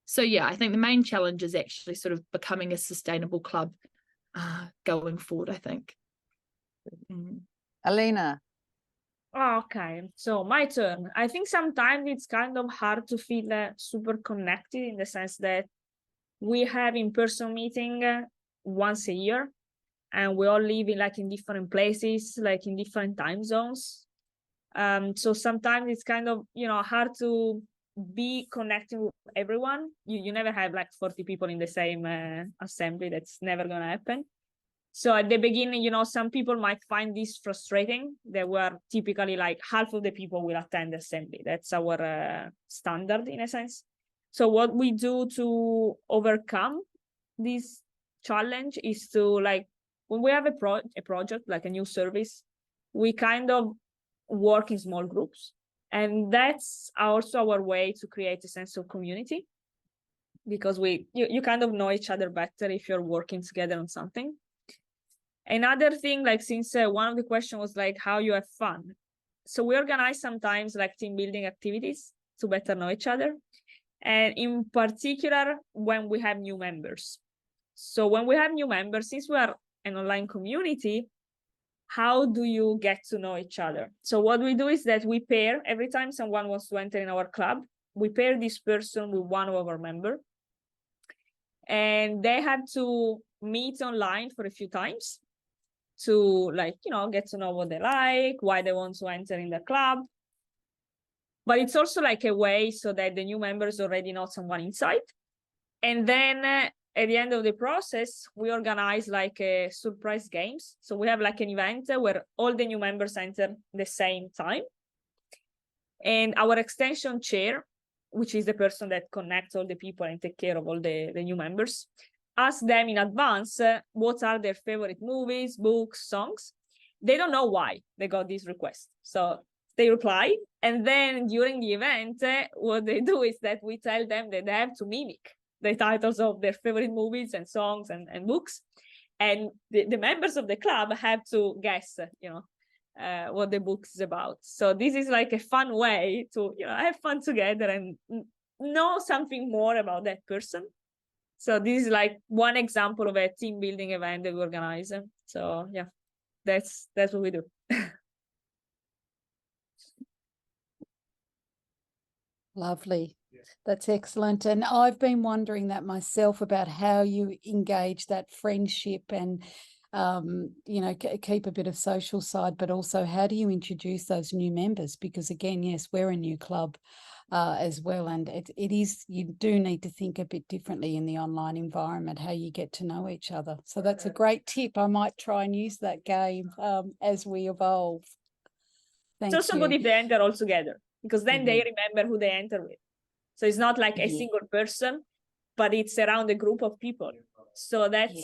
So yeah, I think the main challenge is actually sort of becoming a sustainable club going forward, I think. Elena. Okay, so my turn. I think sometimes it's kind of hard to feel super connected, in the sense that we have in-person meeting once a year, and we all live in different places, like in different time zones. So sometimes it's kind of, you know, hard to be connecting with everyone. You never have like 40 people in the same assembly. That's never gonna happen. So at the beginning, you know, some people might find this frustrating. There were typically like half of the people will attend the assembly. That's our standard in a sense. So what we do to overcome this challenge is to, like, when we have a project, like a new service, we kind of work in small groups. And that's also our way to create a sense of community, because you kind of know each other better if you're working together on something. Another thing, like, since one of the questions was like how you have fun. So we organize sometimes like team building activities to better know each other. And in particular, when we have new members. So when we have new members, since we are an online community, how do you get to know each other? So what we do is that we pair, every time someone wants to enter in our club, we pair this person with one of our members. And they have to meet online for a few times to, like, you know, get to know what they like, why they want to enter in the club. But it's also like a way so that the new members already know someone inside. And then at the end of the process, we organize like a surprise games. So we have like an event where all the new members enter the same time. And our extension chair, which is the person that connects all the people and take care of all the new members, ask them in advance what are their favorite movies, books, songs. They don't know why they got this request. So they reply. And then during the event, what they do is that we tell them that they have to mimic the titles of their favorite movies and songs and books. And the members of the club have to guess, you know, what the book is about. So this is like a fun way to, you know, have fun together and know something more about that person. So this is like one example of a team building event that we organize. So yeah, that's what we do. Lovely. That's excellent. And I've been wondering that myself, about how you engage that friendship and, you know, keep a bit of social side, but also how do you introduce those new members? Because again, yes, we're a new club as well. And it is, you do need to think a bit differently in the online environment, how you get to know each other. So that's a great tip. I might try and use that game as we evolve. Thank you. It's also good if they enter all together, because then they remember who they enter with. So it's not like a single person, but it's around a group of people. So that's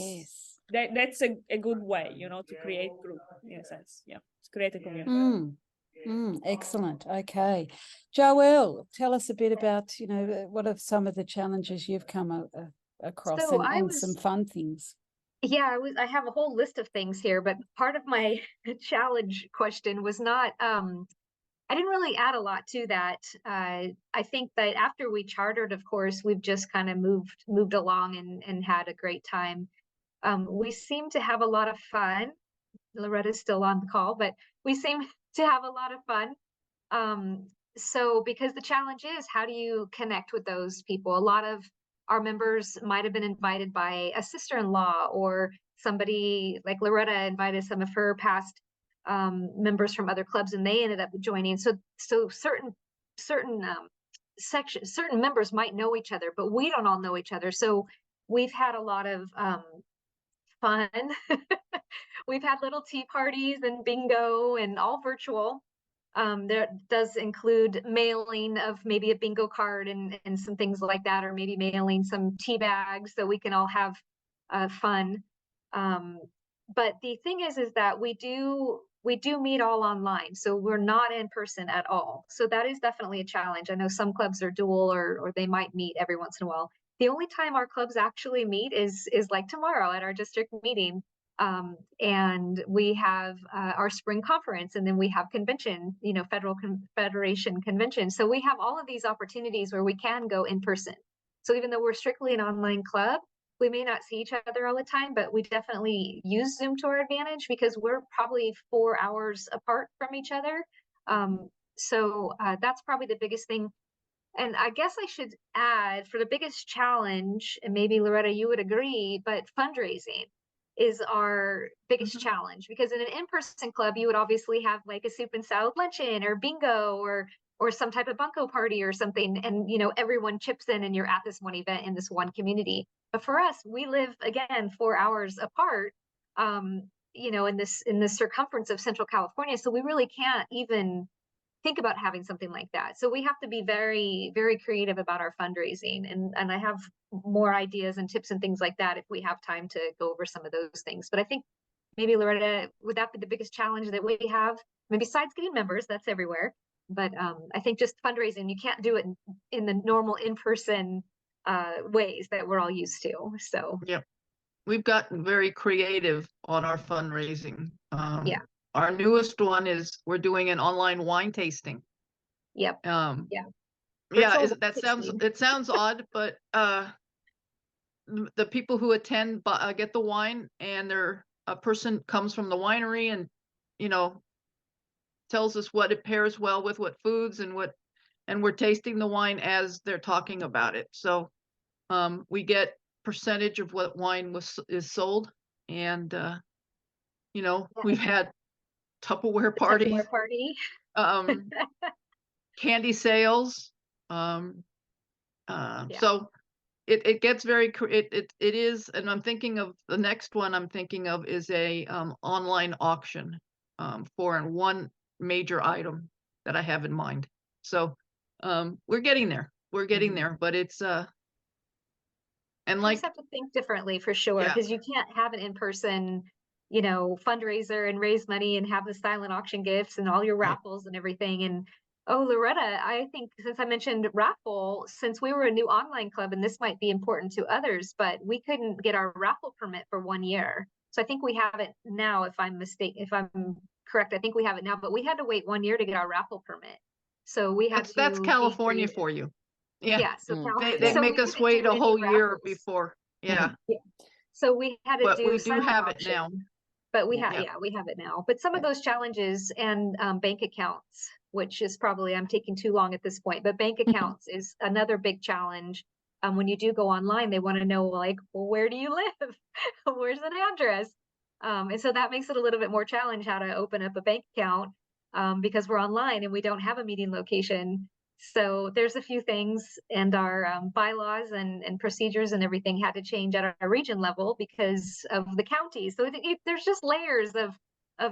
a good way, you know, to create group in a sense. Yeah, to create a community. Excellent. Okay. Joelle, tell us a bit about, what are some of the challenges you've come across So and some fun things? Yeah, I have a whole list of things here, but part of my challenge question was not, I didn't really add a lot to that. I think that after we chartered, of course, we've just kind of moved along and had a great time. We seem to have a lot of fun. Loretta's still on the call, but we seem to have a lot of fun. So because the challenge is, how do you connect with those people? A lot of our members might have been invited by a sister-in-law, or somebody like Loretta invited some of her past members from other clubs, and they ended up joining. So certain sections, certain members might know each other, but we don't all know each other. So we've had a lot of fun. We've had little tea parties and bingo, and all virtual. There does include mailing of maybe a bingo card and some things like that, or maybe mailing some tea bags so we can all have fun. But the thing is that we do meet all online, so we're not in person at all. So that is definitely a challenge. I know some clubs are dual, or they might meet every once in a while. The only time our clubs actually meet is like tomorrow at our district meeting. And we have our spring conference, and then we have convention, Federal Confederation convention. So we have all of these opportunities where we can go in person. So even though we're strictly an online club, we may not see each other all the time, but we definitely use Zoom to our advantage, because we're probably 4 hours apart from each other. So that's probably the biggest thing. And I guess I should add, for the biggest challenge, and maybe Loretta, you would agree, but fundraising is our biggest challenge, because in an in-person club, you would obviously have like a soup and salad luncheon, or bingo, or some type of bunko party or something. And, everyone chips in, and you're at this one event in this one community. But for us, we live, again, 4 hours apart, in this circumference of Central California. So we really can't even think about having something like that. So we have to be very, very creative about our fundraising. And I have more ideas and tips and things like that if we have time to go over some of those things. But I think maybe, Loretta, would that be the biggest challenge that we have? I mean, besides getting members, that's everywhere. But I think just fundraising, you can't do it in the normal in-person ways that we're all used to. So yeah, we've gotten very creative on our fundraising. Yeah. Our newest one is we're doing an online wine tasting. Yep. Yeah. Virtual It sounds odd, but the people who attend get the wine, and a person comes from the winery and tells us what it pairs well with what foods, and we're tasting the wine as they're talking about it. So we get percentage of what wine is sold, and we've had Tupperware parties, candy sales. So it gets very, it is, and I'm thinking of the next one I'm thinking of is a online auction for one major item that I have in mind. So we're getting there. But it's and you just have to think differently, for sure, because you can't have an in-person fundraiser and raise money and have the silent auction gifts and all your raffles and everything. And Loretta, I think, since I mentioned raffle, since we were a new online club, and this might be important to others, but we couldn't get our raffle permit for 1 year. So I think we have it now, if I'm correct, I think we have it now, but we had to wait 1 year to get our raffle permit. So we have that's California for you. Yeah. So they make us wait a whole year before. Yeah. So we had to do. We do have it now. But we have, we have it now. But some of those challenges, and bank accounts, which is probably, I'm taking too long at this point, but bank accounts is another big challenge. When you do go online, they want to know, like, well, where do you live? Where's an address? And so that makes it a little bit more challenge how to open up a bank account, because we're online and we don't have a meeting location. So there's a few things, and our bylaws and procedures and everything had to change at our region level because of the county. So there's just layers of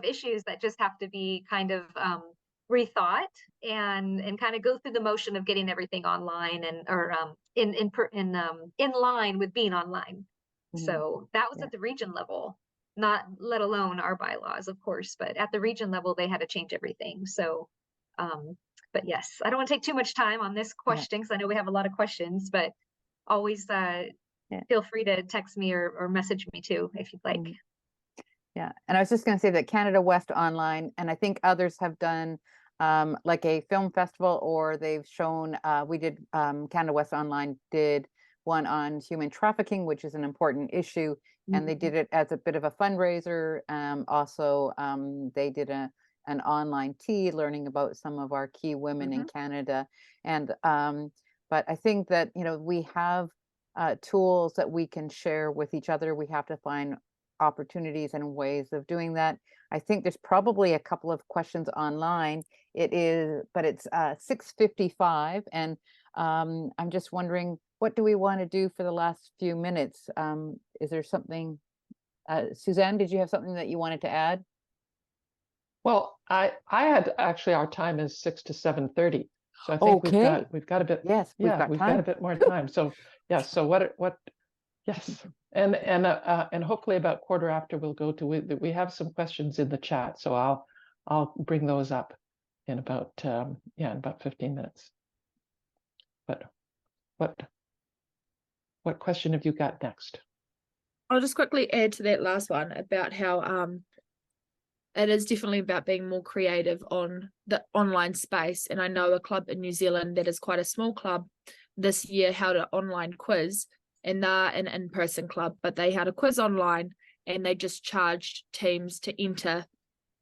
issues that just have to be kind of rethought and kind of go through the motion of getting everything online or in line with being online. So that was at the region level. not let alone our bylaws, of course, but at the region level, they had to change everything. So, but yes, I don't want to take too much time on this question because I know we have a lot of questions, but always feel free to text me or message me too, if you'd like. Yeah, and I was just going to say that Canada West Online, and I think others have done like a film festival, or they've shown, we did, Canada West Online did one on human trafficking, which is an important issue, and they did it as a bit of a fundraiser. Also, they did an online tea learning about some of our key women in Canada. And but I think that, you know, we have tools that we can share with each other. We have to find opportunities and ways of doing that. I think there's probably a couple of questions online. It is, but it's 6:55, and I'm just wondering, what do we want to do for the last few minutes? Is there something, Suzanne, did you have something that you wanted to add? Well, I had actually, our time is 6 to 7:30. So I think we've got a bit. Yes, we've got a bit more time. So yeah, so what yes. And hopefully about quarter after we'll go to, we have some questions in the chat, so I'll bring those up in about in about 15 minutes. But what question have you got next? I'll just quickly add to that last one about how it is definitely about being more creative on the online space. And I know a club in New Zealand that is quite a small club this year held an online quiz, and they're an in-person club, but they had a quiz online and they just charged teams to enter,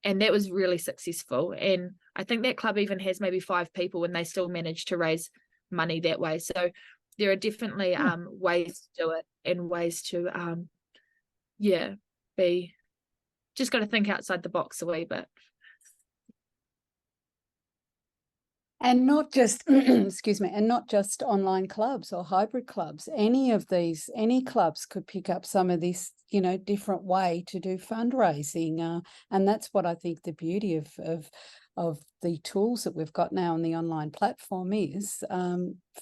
and that was really successful. And I think that club even has maybe 5 people, and they still managed to raise money that way. So there are definitely ways to do it, and ways to be just got to think outside the box a wee bit. And not just, excuse me, and not just online clubs or hybrid clubs. Any clubs could pick up some of this, you know, different way to do fundraising. And that's what I think the beauty of the tools that we've got now on the online platform is.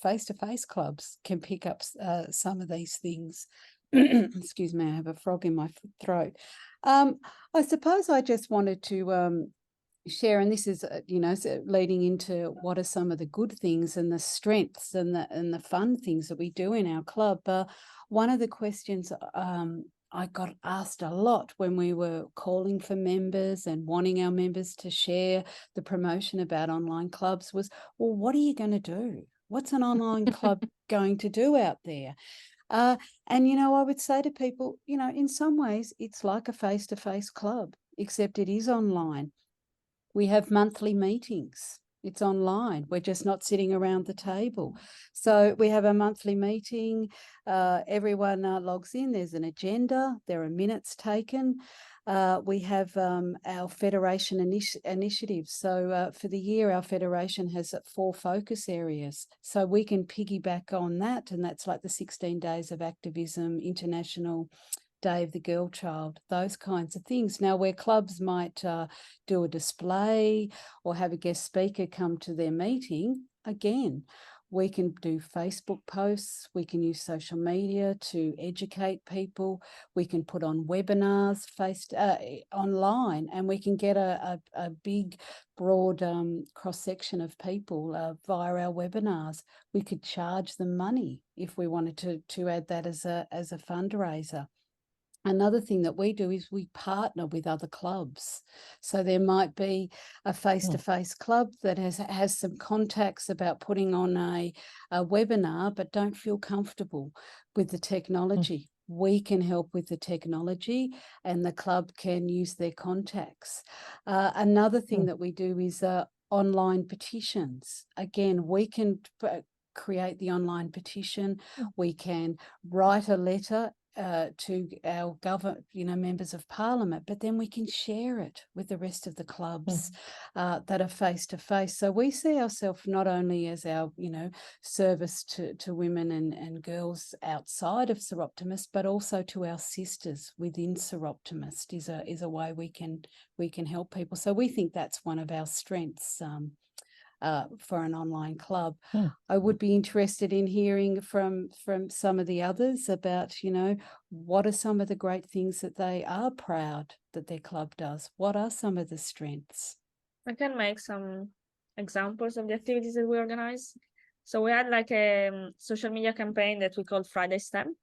Face-to-face clubs can pick up some of these things. Excuse me, I have a frog in my throat. I suppose I just wanted to share, and this is leading into what are some of the good things and the strengths and the fun things that we do in our club. One of the questions I got asked a lot when we were calling for members and wanting our members to share the promotion about online clubs was, well, what are you going to do? What's an online club going to do out there? And, you know, I would say to people, you know, in some ways it's like a face-to-face club, except it is online. We have monthly meetings. It's online. We're just not sitting around the table. So we have a monthly meeting. Everyone logs in. There's an agenda. There are minutes taken. We have our federation initiatives. So for the year, our federation has 4 focus areas. So we can piggyback on that. And that's like the 16 days of activism, International Day of the Girl Child, those kinds of things. Now, where clubs might do a display or have a guest speaker come to their meeting, again, we can do Facebook posts, we can use social media to educate people, we can put on webinars online, and we can get a big, broad cross-section of people via our webinars. We could charge them money if we wanted to add that as a fundraiser. Another thing that we do is we partner with other clubs. So there might be a face-to-face club that has some contacts about putting on a webinar, but don't feel comfortable with the technology. We can help with the technology, and the club can use their contacts. Another thing that we do is online petitions. Again, we can create the online petition. We can write a letter to our members of parliament, but then we can share it with the rest of the clubs that are face to face. So we see ourselves not only as our, service to women and girls outside of Soroptimist, but also to our sisters within Soroptimist is a way we can help people. So we think that's one of our strengths. for an online club. Hmm. I would be interested in hearing from some of the others about, you know, what are some of the great things that they are proud that their club does? What are some of the strengths? I can make some examples of the activities that we organize. So we had like a social media campaign that we called Friday STEM,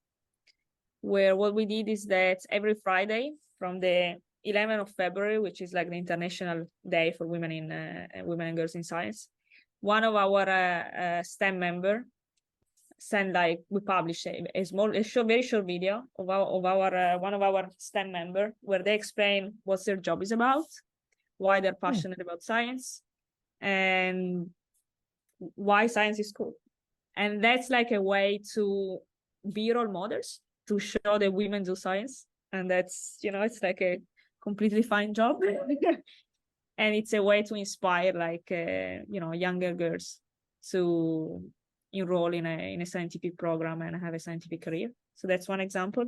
where what we did is that every Friday from the 11th of February, which is like the International Day for Women and Girls in Science, one of our STEM member we publish very short video of our one of our STEM member where they explain what their job is about, why they're passionate about science, and why science is cool. And that's like a way to be role models, to show that women do science. And that's, you know, it's like a completely fine job. And it's a way to inspire like, you know, younger girls to enroll in a scientific program and have a scientific career. So that's one example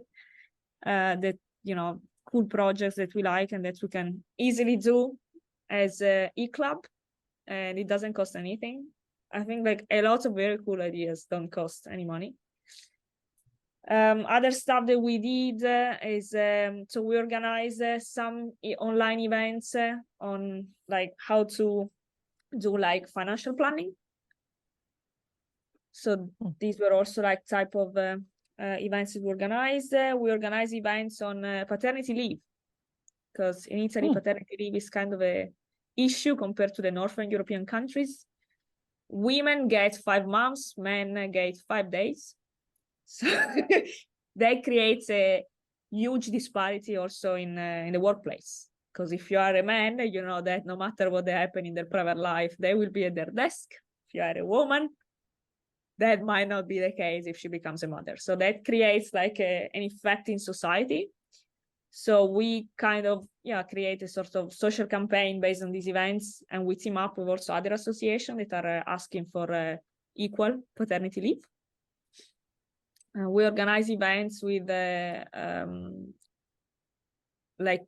that, you know, cool projects that we like and that we can easily do as a e-club, and it doesn't cost anything. I think like a lot of very cool ideas don't cost any money. Other stuff that we did is so we organize some online events on like how to do like financial planning. So these were also like type of events that we organized. We organize events on paternity leave, because in Italy, paternity leave is kind of a issue compared to the Northern European countries. Women get 5 months, men get 5 days. So that creates a huge disparity also in the workplace. Because if you are a man, you know that no matter what they happen in their private life, they will be at their desk. If you are a woman, that might not be the case if she becomes a mother. So that creates like an effect in society. So we kind of create a sort of social campaign based on these events, and we team up with also other associations that are asking for equal paternity leave. We organize events with like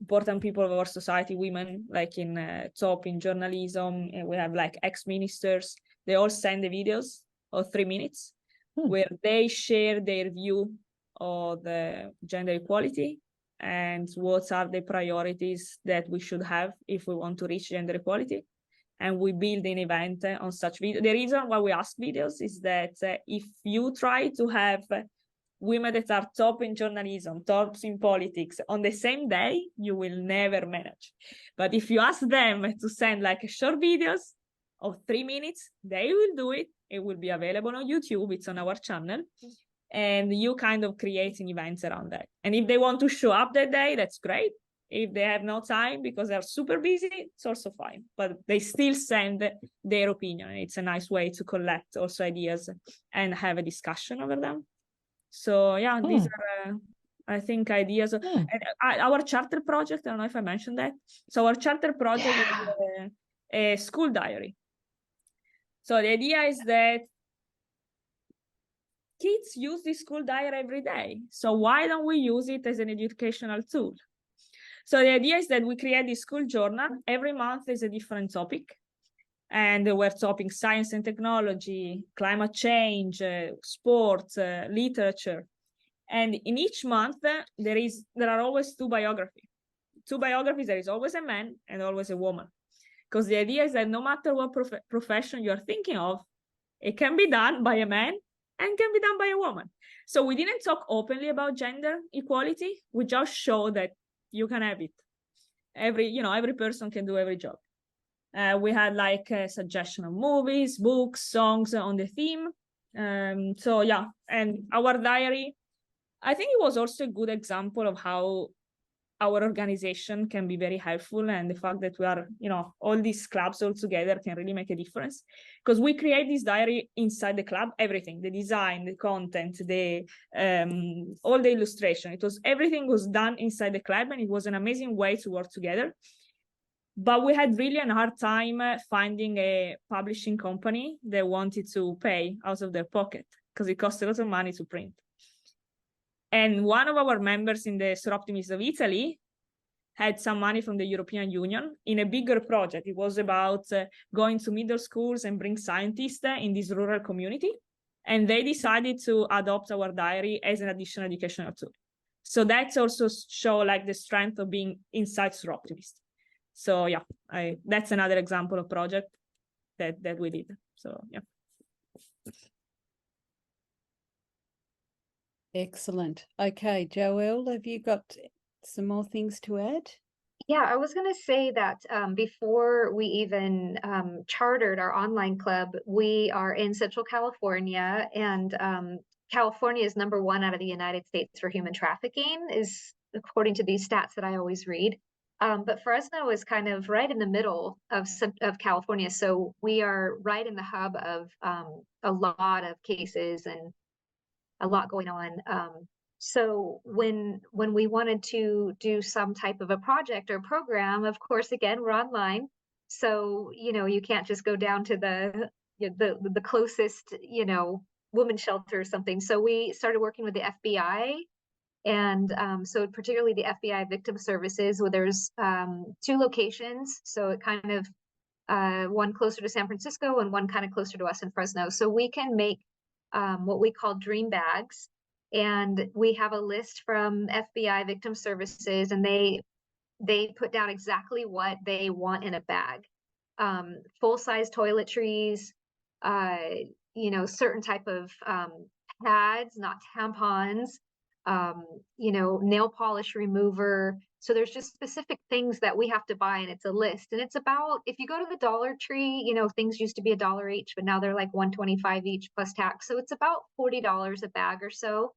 important people of our society, women, like in top in journalism, and we have like ex-ministers. They all send the videos of 3 minutes where they share their view of the gender equality and what are the priorities that we should have if we want to reach gender equality. And we build an event on such video. The reason why we ask videos is that if you try to have women that are top in journalism, tops in politics on the same day, you will never manage. But if you ask them to send like short videos of 3 minutes, they will do it. It will be available on YouTube. It's on our channel. And you kind of creating events around that. And if they want to show up that day, that's great. If they have no time because they're super busy, it's also fine. But they still send their opinion. It's a nice way to collect also ideas and have a discussion over them. So yeah, these are, I think, ideas. And our charter project, I don't know if I mentioned that. So our charter project is a school diary. So the idea is that kids use the school diary every day. So why don't we use it as an educational tool? So the idea is that we create this school journal. Every month is a different topic. And we're talking science and technology, climate change, sports, literature. And in each month, there are always 2 biographies. 2 biographies, there is always a man and always a woman. Because the idea is that no matter what profession you're thinking of, it can be done by a man and can be done by a woman. So we didn't talk openly about gender equality. We just show that you can have it. Every person can do every job. We had like a suggestion of movies, books, songs on the theme. So yeah, and our diary, I think it was also a good example of how our organization can be very helpful, and the fact that we are, all these clubs all together can really make a difference, because we create this diary inside the club, everything, the design, the content, all the illustration, everything was done inside the club, and it was an amazing way to work together. But we had really a hard time finding a publishing company that wanted to pay out of their pocket, because it cost a lot of money to print. And one of our members in the Soroptimists of Italy had some money from the European Union in a bigger project. It was about going to middle schools and bring scientists in this rural community. And they decided to adopt our diary as an additional educational tool. So that's also show like the strength of being inside Soroptimist. So yeah, that's another example of project that we did. So yeah. Excellent. Okay, Joelle, have you got some more things to add? Yeah, I was going to say that before we even chartered our online club, we are in Central California, and California is #1 out of the United States for human trafficking, is according to these stats that I always read. But Fresno is kind of right in the middle of California, so we are right in the hub of a lot of cases and a lot going on. So when we wanted to do some type of a project or program, of course, again, we're online. So, you know, you can't just go down to the closest, you know, women's shelter or something. So we started working with the FBI. And so particularly the FBI Victim Services, where there's 2 locations. So it kind of one closer to San Francisco and one kind of closer to us in Fresno. So we can make what we call dream bags. And we have a list from FBI Victim Services, and they put down exactly what they want in a bag. Full-size toiletries, you know, certain type of pads, not tampons, you know, nail polish remover. So there's just specific things that we have to buy, and it's a list. And it's about, if you go to the Dollar Tree, you know, things used to be $1 each, but now they're like $1.25 each plus tax. So it's about $40 a bag or so.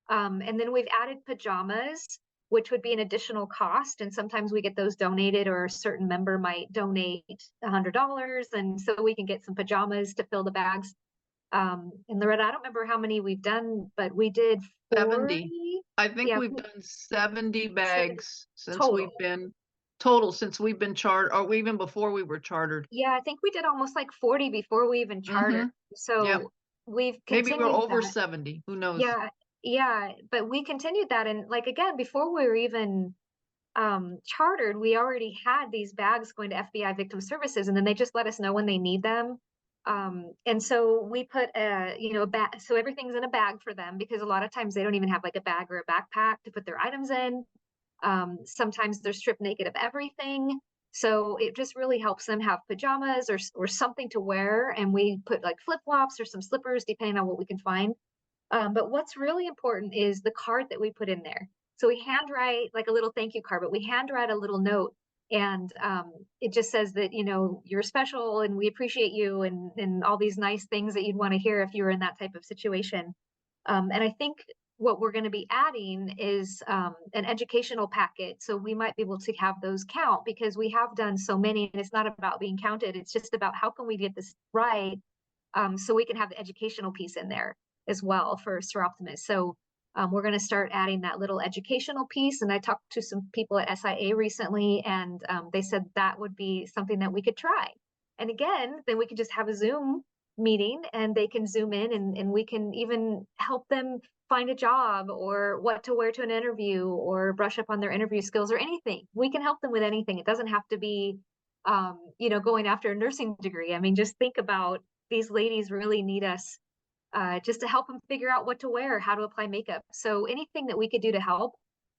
And then we've added pajamas, which would be an additional cost. And sometimes we get those donated, or a certain member might donate $100. And so we can get some pajamas to fill the bags. And Loretta, I don't remember how many we've done, but we did 70. 40. I think Yeah, we've done 70 bags since total. since we've been chartered, or even before we were chartered. Yeah, I think we did almost like 40 before we even chartered. So Yep. we've Maybe continued we're over that. 70. Who knows? Yeah, but we continued that. And like, again, before we were even chartered, we already had these bags going to FBI Victim Services, and then they just let us know when they need them. And so we put you know, a bag, so everything's in a bag for them, because a lot of times they don't even have like a bag or a backpack to put their items in. Sometimes they're stripped naked of everything. So it just really helps them have pajamas or something to wear. And we put like flip-flops or some slippers, depending on what we can find. But what's really important is the card that we put in there. So we handwrite like a little thank you card, but we handwrite a little note, and it just says that, you know, you're special and we appreciate you, and all these nice things that you'd want to hear if you were in that type of situation. And I think what we're going to be adding is an educational packet. So we might be able to have those count, because we have done so many, and it's not about being counted. It's just about how can we get this right, so we can have the educational piece in there as well for Soroptimists. So we're going to start adding that little educational piece. And I talked to some people at SIA recently, and they said that would be something that we could try. And again, then we could just have a Zoom meeting, and they can Zoom in, and we can even help them find a job, or what to wear to an interview, or brush up on their interview skills, or anything. We can help them with anything. It doesn't have to be, you know, going after a nursing degree. I mean, just think about, these ladies really need us just to help them figure out what to wear, how to apply makeup. So anything that we could do to help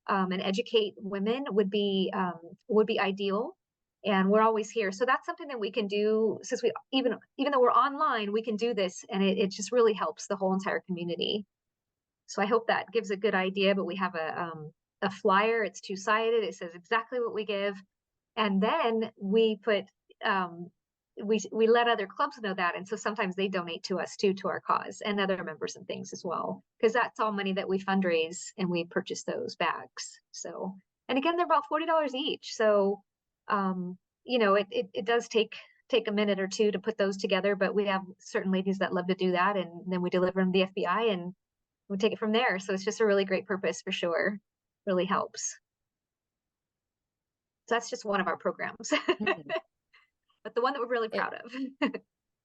and educate women would be ideal. And we're always here. So that's something that we can do, since we, even though we're online, we can do this, and it just really helps the whole entire community. So I hope that gives a good idea. But we have a flyer. It's 2-sided. It says exactly what we give. And then we put, we let other clubs know that. And so sometimes they donate to us too, to our cause, and other members and things as well, because that's all money that we fundraise, and we purchase those bags. So, and again, they're about $40 each. So, you know, it does take a minute or two to put those together, but we have certain ladies that love to do that. And then we deliver them to the FBI, and we take it from there. So it's just a really great purpose for sure. Really helps. So that's just one of our programs. But the one that we're really proud of.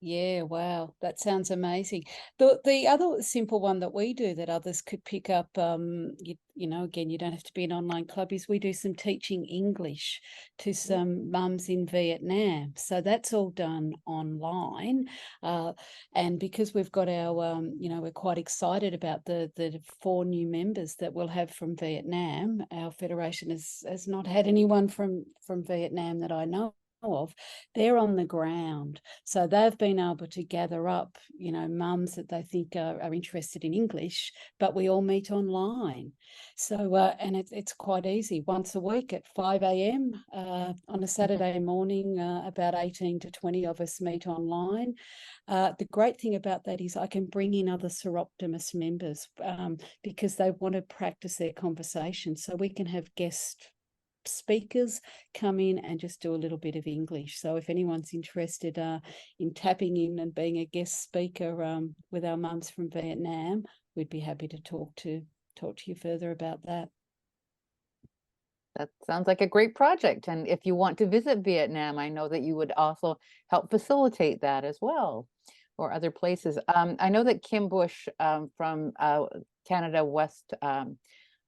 Yeah, wow, that sounds amazing. The other simple one that we do that others could pick up, you know, again, you don't have to be an online club, is we do some teaching English to some mums in Vietnam. So that's all done online. And because we've got our, you know, we're quite excited about the 4 new members that we'll have from Vietnam. Our federation has not had anyone from Vietnam that I know of. They're on the ground, so they've been able to gather up, you know, mums that they think are interested in English, but we all meet online. So and it's quite easy. Once a week at 5 a.m. On a Saturday morning, about 18 to 20 of us meet online. The great thing about that is I can bring in other Soroptimist members because they want to practice their conversation, so we can have guest speakers come in and just do a little bit of English. So if anyone's interested in tapping in and being a guest speaker with our mums from Vietnam, we'd be happy to talk to you further about that. That sounds like a great project. And if you want to visit Vietnam, I know that you would also help facilitate that as well, or other places. I know that Kim Bush from Canada West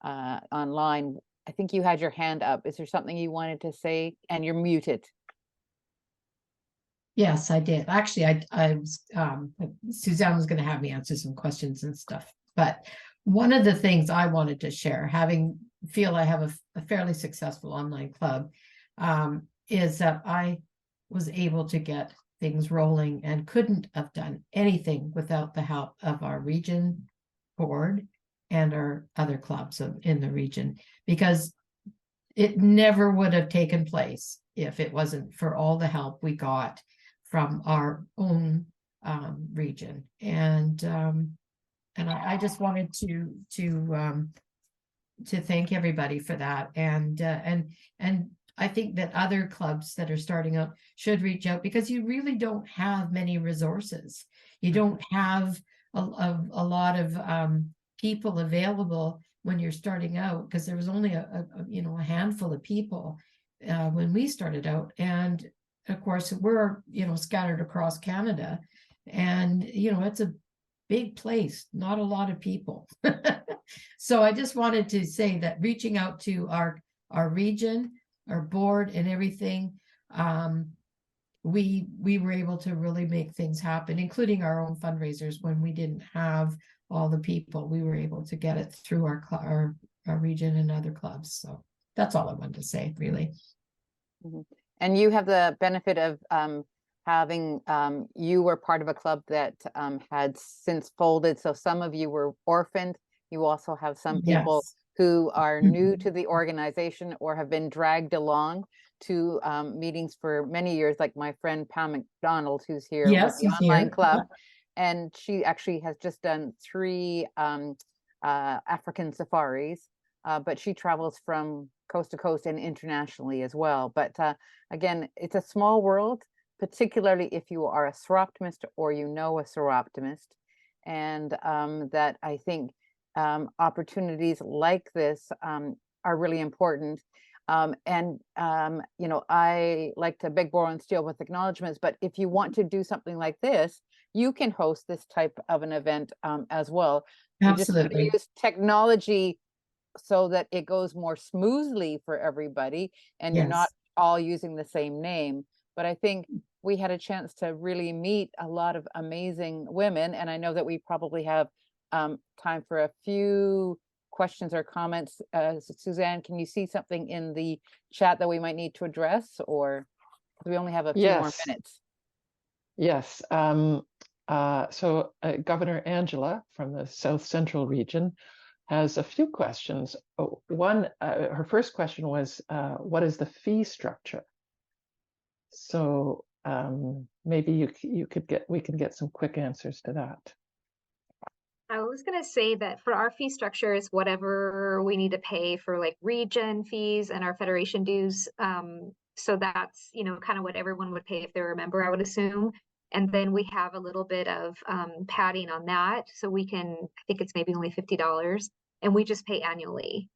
online, I think you had your hand up. Is there something you wanted to say? And you're muted. Yes, I did. Actually, I was, Suzanne was going to have me answer some questions and stuff. But one of the things I wanted to share, feel I have a fairly successful online club, is that I was able to get things rolling and couldn't have done anything without the help of our region board and our other clubs in the region, because it never would have taken place if it wasn't for all the help we got from our own region. And I just wanted to thank everybody for that. And I think that other clubs that are starting out should reach out, because you really don't have many resources. You don't have a lot of people available when you're starting out, because there was only a handful of people when we started out. And of course we're scattered across Canada, and it's a big place, not a lot of people. So I just wanted to say that reaching out to our region, our board and everything, we were able to really make things happen, including our own fundraisers. When we didn't have all the people, we were able to get it through our region and other clubs. So that's all I wanted to say, really. And you have the benefit of having, you were part of a club that had since folded. So some of you were orphaned. You also have some people who are new to the organization or have been dragged along to meetings for many years, like my friend Pam McDonald, who's here with the online club. And she actually has just done 3 African safaris, but she travels from coast to coast and internationally as well. But again, it's a small world, particularly if you are a Soroptimist or a Soroptimist. And that I think opportunities like this are really important. I like to beg, borrow, and steal with acknowledgements, but if you want to do something like this, you can host this type of an event as well. Absolutely. You just use technology so that it goes more smoothly for everybody, and you're not all using the same name. But I think we had a chance to really meet a lot of amazing women, and I know that we probably have time for a few questions or comments. Suzanne, can you see something in the chat that we might need to address, or we only have a few more minutes? Yes. So Governor Angela from the South Central region has a few questions. One, her first question was, what is the fee structure? So maybe we can get some quick answers to that. I was going to say that for our fee structure is whatever we need to pay for like region fees and our federation dues. So that's, kind of what everyone would pay if they're a member, I would assume. And then we have a little bit of padding on that. So I think it's maybe only $50, and we just pay annually.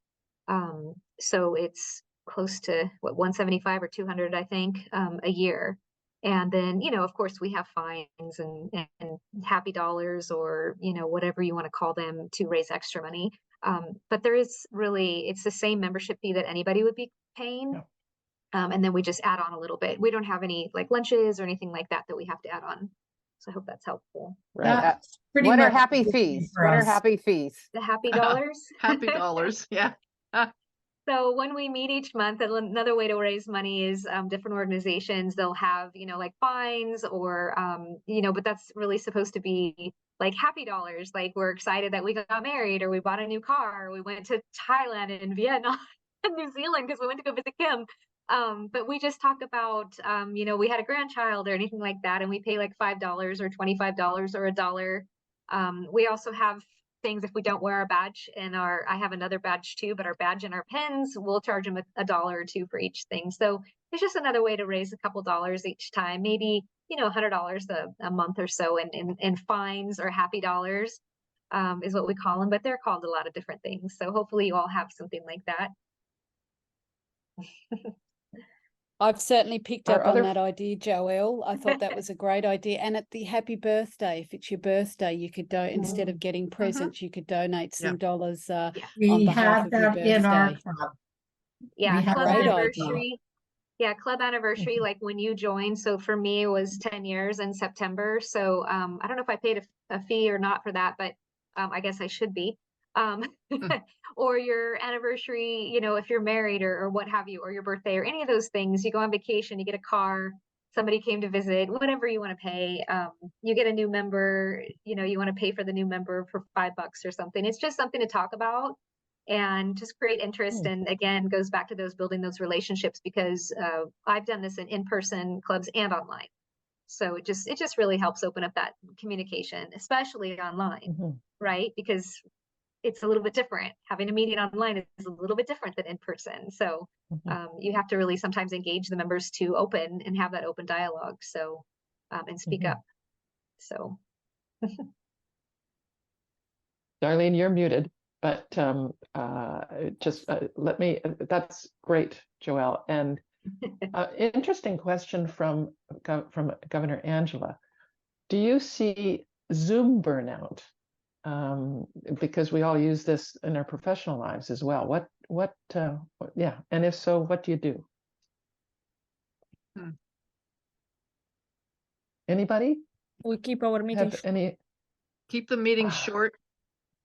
So it's close to $175 or $200, I think, a year. And then, of course, we have fines and happy dollars, or, whatever you want to call them, to raise extra money. But there is really, it's the same membership fee that anybody would be paying. Yeah. And then we just add on a little bit. We don't have any like lunches or anything like that we have to add on. So I hope that's helpful. Right. That's pretty What are much happy the same fees? for What are us. happy fees? The happy dollars. Happy dollars. Yeah. So when we meet each month, another way to raise money is different organizations, they'll have, like fines or, but that's really supposed to be like happy dollars. Like we're excited that we got married, or we bought a new car, or we went to Thailand and Vietnam and New Zealand because we went to go visit Kim. But we just talk about, we had a grandchild or anything like that, and we pay like $5 or $25 or $1. We also have things if we don't wear our badge, and I have another badge too, but our badge and our pins, we'll charge them $1 or $2 for each thing. So it's just another way to raise a couple dollars each time, maybe, $100 a month or so in fines or happy dollars is what we call them, but they're called a lot of different things. So hopefully you all have something like that. I've certainly picked Our up on other- that idea, Joelle. I thought that was a great idea. And at the happy birthday, if it's your birthday, you could instead of getting presents, you could donate some dollars on We behalf have of your that in our birthday. club. Yeah, We have club that idea. anniversary. Yeah, club anniversary, like when you join. So for me, it was 10 years in September. So I don't know if I paid a fee or not for that, but I guess I should be. Or your anniversary, if you're married or what have you, or your birthday or any of those things, you go on vacation, you get a car, somebody came to visit, whatever you want to pay. You get a new member, you want to pay for the new member for $5 or something. It's just something to talk about and just create interest. And again, goes back to building those relationships, because I've done this in-person clubs and online. So it just really helps open up that communication, especially online, right? Because it's a little bit different. Having a meeting online is a little bit different than in person. So you have to really sometimes engage the members to open and have that open dialogue. So, and speak up. So. Darlene, you're muted, but let me, that's great, Joelle. And interesting question from Governor Angela. Do you see Zoom burnout? Because we all use this in our professional lives as well. Yeah. And if so, what do you do? Anybody? We keep our meeting short. Keep the meetings short.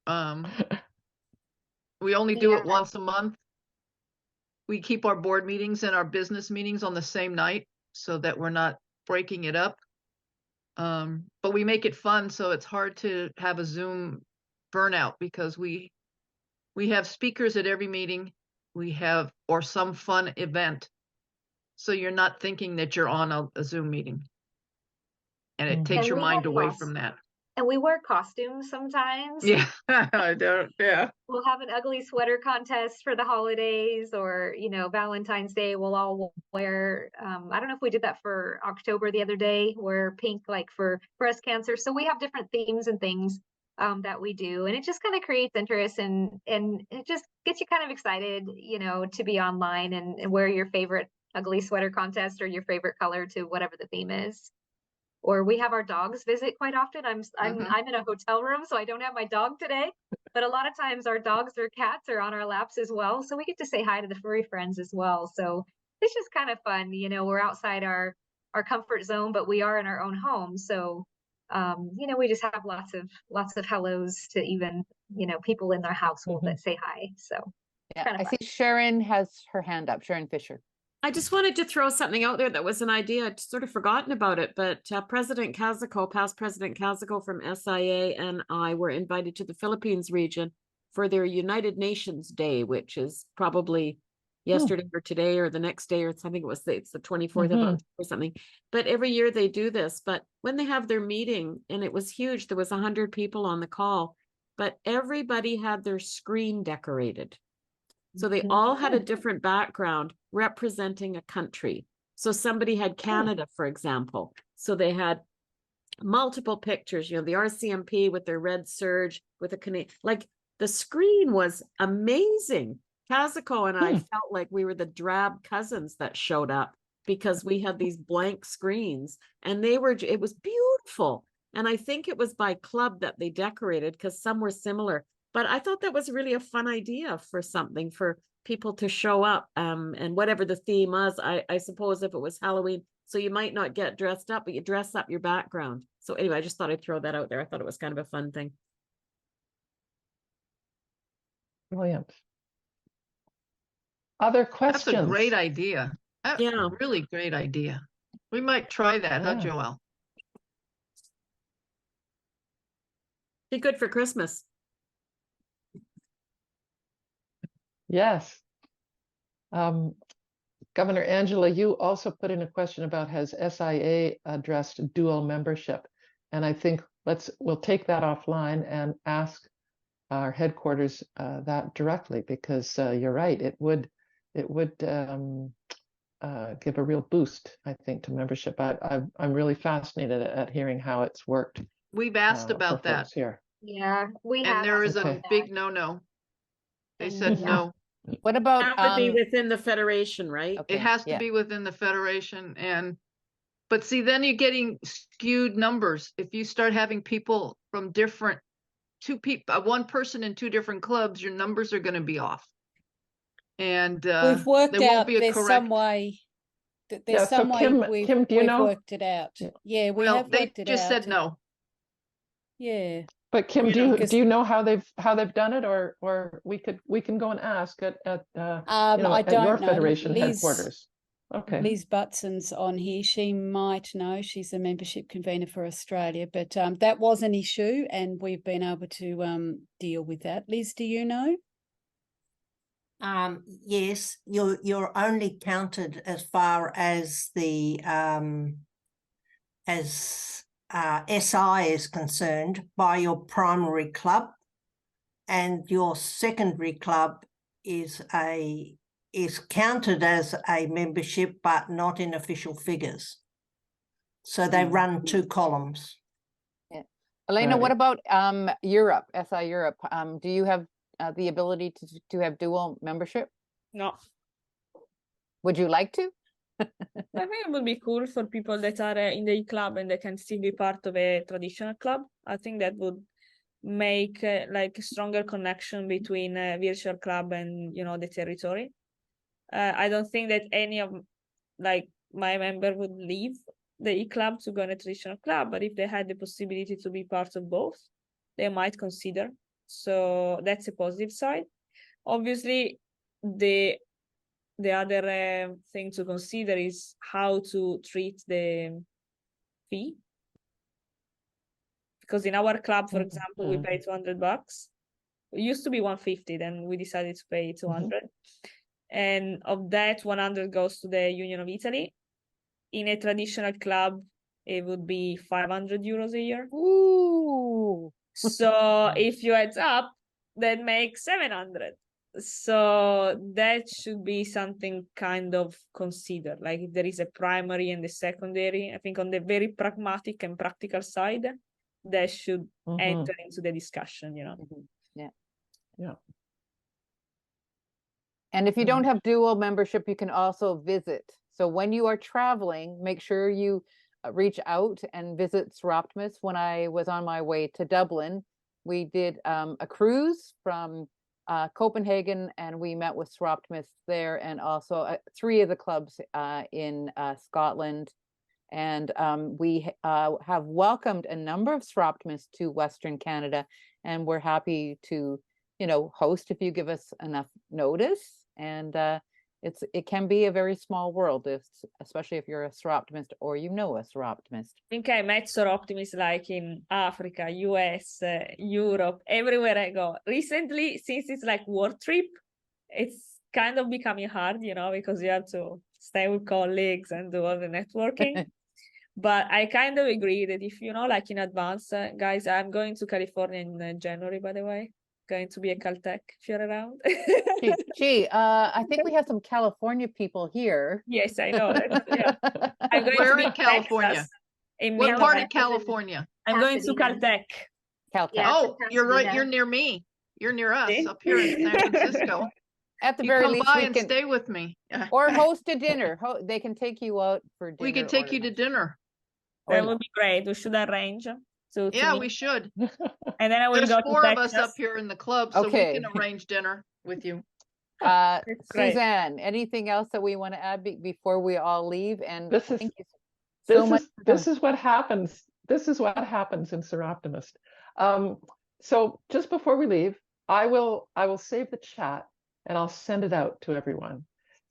We only do it once a month. We keep our board meetings and our business meetings on the same night so that we're not breaking it up. But we make it fun, so it's hard to have a Zoom burnout, because we have speakers at every meeting, or some fun event, so you're not thinking that you're on a Zoom meeting, and it takes your mind away from that. And we wear costumes sometimes. Yeah. I don't. Yeah. We'll have an ugly sweater contest for the holidays, or Valentine's Day. We'll all wear. I don't know if we did that for October the other day. Wear pink, like for breast cancer. So we have different themes and things that we do, and it just kind of creates interest, and it just gets you kind of excited, to be online and wear your favorite ugly sweater contest or your favorite color to whatever the theme is. Or we have our dogs visit quite often. I'm in a hotel room, so I don't have my dog today. But a lot of times our dogs or cats are on our laps as well. So we get to say hi to the furry friends as well. So it's just kind of fun. We're outside our comfort zone, but we are in our own home. So, we just have lots of hellos to even, people in their household that say hi. So yeah, I see Sharon has her hand up. Sharon Fisher. I just wanted to throw something out there that was an idea. I'd sort of forgotten about it, but President Kazaco, past President Kazaco from SIA, and I were invited to the Philippines region for their United Nations Day, which is probably yesterday or today or the next day or something. It's the 24th of October or something. But every year they do this. But when they have their meeting, and it was huge, there was 100 people on the call, but everybody had their screen decorated. So they all had a different background representing a country. So somebody had Canada, for example. So they had multiple pictures, the RCMP with their red surge with a Canadian, like the screen was amazing. Kazaco and I felt like we were the drab cousins that showed up. because we had these blank screens, and it was beautiful. And I think it was by club that they decorated, because some were similar. But I thought that was really a fun idea for something for people to show up, and whatever the theme was. I suppose if it was Halloween, so you might not get dressed up, but you dress up your background. So anyway, I just thought I'd throw that out there. I thought it was kind of a fun thing. Brilliant. Other That's questions? a great idea. Yeah. Really great idea. We might try that, huh, Yeah. Joelle? Be good for Christmas. Yes. Governor Angela, you also put in a question about has SIA addressed dual membership? And I think we'll take that offline and ask our headquarters that directly, because you're right, it would give a real boost, I think, to membership. I'm really fascinated at hearing how it's worked. We've asked for about that, folks here. Yeah, we and have. there is asked a about big that. no-no. They And said yeah. no. What about Have to be within the federation, right? okay, It has to yeah. be within the federation, but see, then you're getting skewed numbers. If you start having people from different, one person in two different clubs, your numbers are going to be off. And We've worked there won't out be a there's correct. some way. There's Yeah, so some way Kim, do you we've know? worked it out. Yeah, we Well, have they worked it just out. said no. Yeah. But Kim, You do know, you 'cause- do you know how they've done it, or we can go and ask at I at your don't know. federation Liz, headquarters. Okay. Liz Butson's on here. She might know. She's a membership convener for Australia, but that was an issue, and we've been able to deal with that. Liz, do you know? Yes, you're only counted as far as the SI is concerned by your primary club, and your secondary club is counted as a membership, but not in official figures. So they run two columns. Yeah. Elena, what Right. about Europe, SI Europe? Do you have the ability to have dual membership? No. Would you like to? I think it would be cool for people that are in the club and they can still be part of a traditional club. I think that would make like a stronger connection between virtual club and the territory. I don't think that any of like my member would leave the e-club to go in a traditional club, but if they had the possibility to be part of both, they might consider. So that's a positive side. Obviously, the other thing to consider is how to treat the fee. Because in our club, for example, we pay $200. It used to be 150, then we decided to pay 200. And of that, 100 goes to the Union of Italy. In a traditional club, it would be 500 euros a year. Ooh. So if you add up, that makes 700. So that should be something kind of considered. Like if there is a primary and a secondary, I think on the very pragmatic and practical side, that should enter into the discussion, Yeah. Yeah. And if you don't have dual membership, you can also visit. So when you are traveling, make sure you reach out and visit Soroptimists. When I was on my way to Dublin, we did a cruise from Copenhagen, and we met with Soroptimists there, and also 3 of the clubs in Scotland. And we have welcomed a number of Soroptimists to Western Canada, and we're happy to, host if you give us enough notice. And it can be a very small world, especially if you're a Soroptimist or a Soroptimist. I think I met Soroptimists like in Africa, US, Europe, everywhere I go. Recently, since it's like work trip, it's kind of becoming hard, because you have to stay with colleagues and do all the networking. But I kind of agree that if like in advance, guys, I'm going to California in January, by the way. Going to be a Caltech if you're around. Gee, I think we have some California people here. Yes, I know. Yeah. I'm going Where to in California? Texas, in What part of Midwest. California? I'm going to Pasadena. Caltech. Caltech. Yeah. Oh, you're right. Pasadena. You're near me. You're near us See? up here in San Francisco. At the You very come least, by we and can, stay with me. or host a dinner. They can take you out for dinner. We can take or you to lunch. dinner. That would be great. We should arrange to Yeah, meet. we should. And then I will There's go 4 to of us Texas. up here in the club, so Okay. we can arrange dinner with you. That's great. Suzanne, anything else that we want to add before we all leave? And This is- thank you so much. This is what happens. This is what happens in Soroptimist. So just before we leave, I will save the chat and I'll send it out to everyone.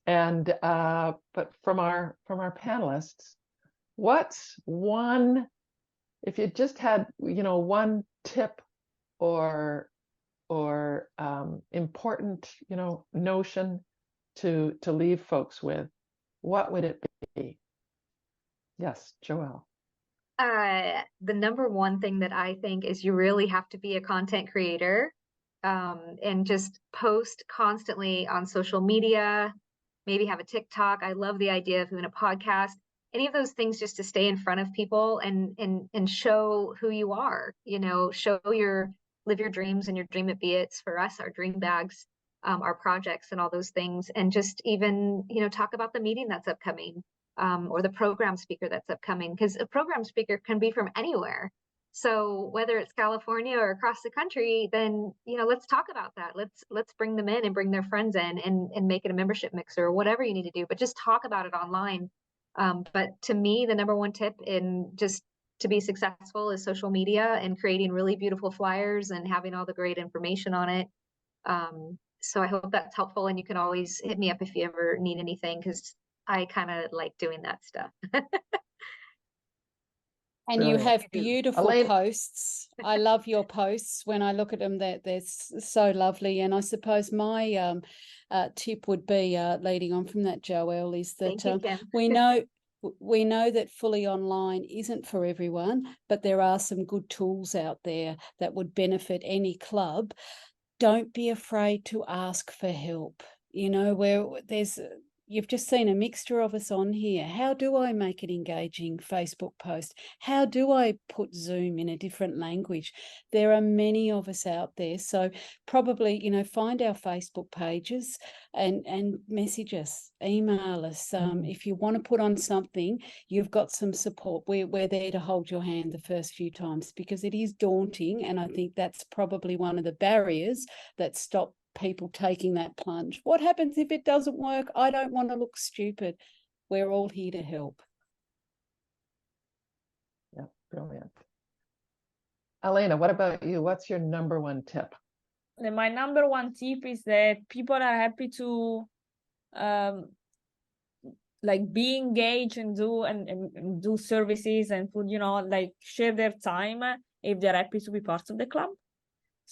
And but from our panelists, what's one, if you just had, you know, one tip or important, you know, notion to leave folks with, what would it be? Yes, Joelle. The number one thing that I think is you really have to be a content creator, and just post constantly on social media, maybe have a TikTok. I love the idea of doing a podcast, any of those things, just to stay in front of people and show who you are, you know, live your dreams and your dream it be. It's for us, our dream bags, our projects and all those things. And just even, you know, talk about the meeting that's upcoming. Or the program speaker that's upcoming, because a program speaker can be from anywhere. So whether it's California or across the country, then, you know, let's talk about that. Let's bring them in and bring their friends in and make it a membership mixer or whatever you need to do, but just talk about it online. But to me, the number one tip in just to be successful is social media and creating really beautiful flyers and having all the great information on it. So I hope that's helpful, and you can always hit me up if you ever need anything, because I kind of like doing that stuff. And you Brilliant. have beautiful Elena. posts. I love your posts. When I look at them, they're so lovely. And I suppose my tip would be, leading on from that, Joelle, is that Thank you, Kim. we know that fully online isn't for everyone, but there are some good tools out there that would benefit any club. Don't be afraid to ask for help. You know, where you've just seen a mixture of us on here. How do I make an engaging Facebook post? How do I put Zoom in a different language? There are many of us out there. So probably, you know, find our Facebook pages and message us, email us. If you want to put on something, you've got some support. We're there to hold your hand the first few times, because it is daunting. And I think that's probably one of the barriers that stop people taking that plunge. What happens if it doesn't work? I don't want to look stupid. We're all here to help. Yeah, brilliant. Elena, what about you? What's your number one tip? My number one tip is that people are happy to like be engaged and do services and put, you know, like share their time if they're happy to be part of the club.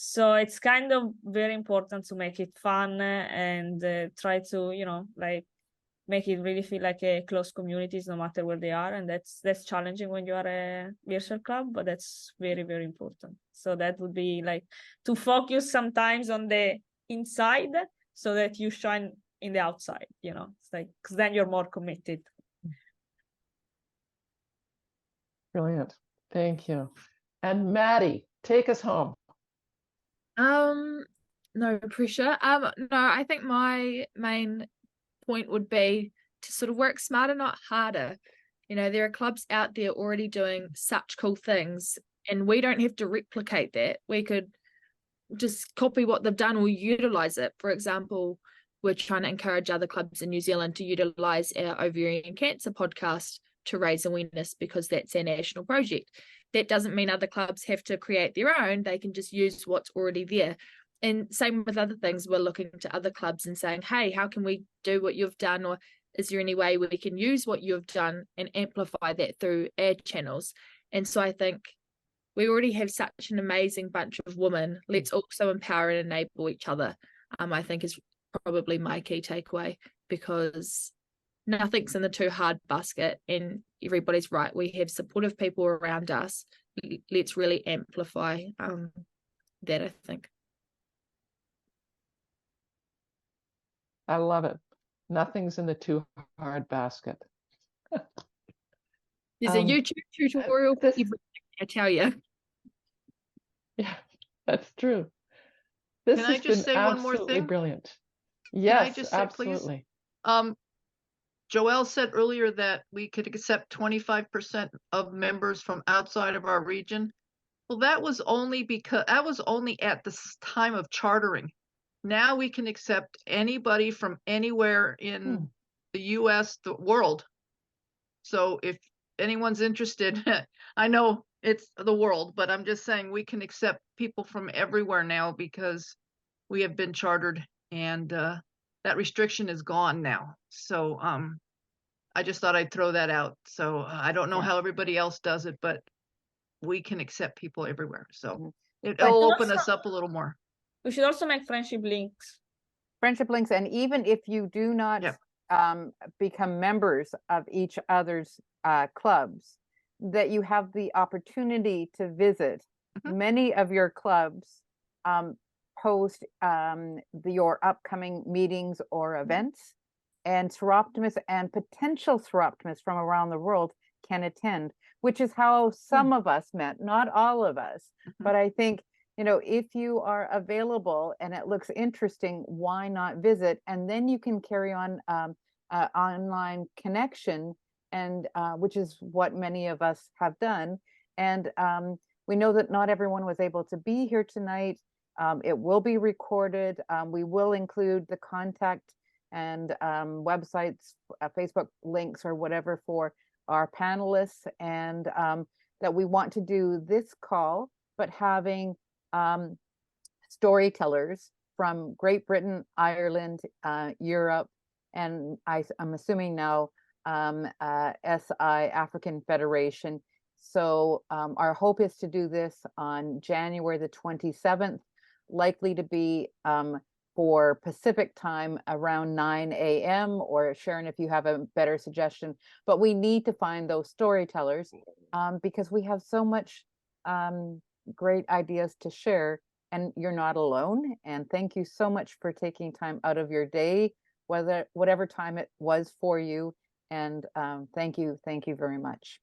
So it's kind of very important to make it fun and try to, you know, like make it really feel like a close communities no matter where they are. And that's challenging when you are a virtual club, but that's very, very important. So that would be like to focus sometimes on the inside so that you shine in the outside, you know, it's like, because then you're more committed. Brilliant. Thank you. And Maddy, take us home. No pressure. No, I think my main point would be to sort of work smarter, not harder. You know, there are clubs out there already doing such cool things, and we don't have to replicate that. We could just copy what they've done or utilize it. For example, we're trying to encourage other clubs in New Zealand to utilize our ovarian cancer podcast to raise awareness, because that's our national project. That doesn't mean other clubs have to create their own. They can just use what's already there. And same with other things. We're looking to other clubs and saying, hey, how can we do what you've done? Or is there any way we can use what you've done and amplify that through our channels? And so I think we already have such an amazing bunch of women. Let's also empower and enable each other, I think is probably my key takeaway, because nothing's in the too hard basket, and everybody's right. We have supportive people around us. Let's really amplify that, I think. I love it. Nothing's in the too hard basket. There's a YouTube tutorial for everything, I tell you. Yeah, that's true. This Can I has just been say one more absolutely thing? brilliant. Yes, just say, please? absolutely. Joelle said earlier that we could accept 25% of members from outside of our region. Well, that was only at the time of chartering. Now we can accept anybody from anywhere in the US, the world. So if anyone's interested, I know it's the world, but I'm just saying we can accept people from everywhere now because we have been chartered, and that restriction is gone now. So I just thought I'd throw that out. So I don't know how everybody else does it, but we can accept people everywhere. So it'll open us up a little more. We should also make friendship links. Friendship links, and even if you do not become members of each other's clubs, that you have the opportunity to visit. Many of your clubs post your upcoming meetings or events, and Soroptimists and potential Soroptimists from around the world can attend, which is how some of us met, not all of us. But I think, you know, if you are available and it looks interesting, why not visit? And then you can carry on online connection, and which is what many of us have done. And we know that not everyone was able to be here tonight. It will be recorded. We will include the contact and websites, Facebook links or whatever for our panelists, and that we want to do this call, but having storytellers from Great Britain, Ireland, Europe, and I'm assuming now SI African Federation. So our hope is to do this on January the 27th, likely to be for Pacific time around 9 a.m. or Sharon, if you have a better suggestion. But we need to find those storytellers because we have so much great ideas to share, and you're not alone. And thank you so much for taking time out of your day, whatever time it was for you. And thank you very much.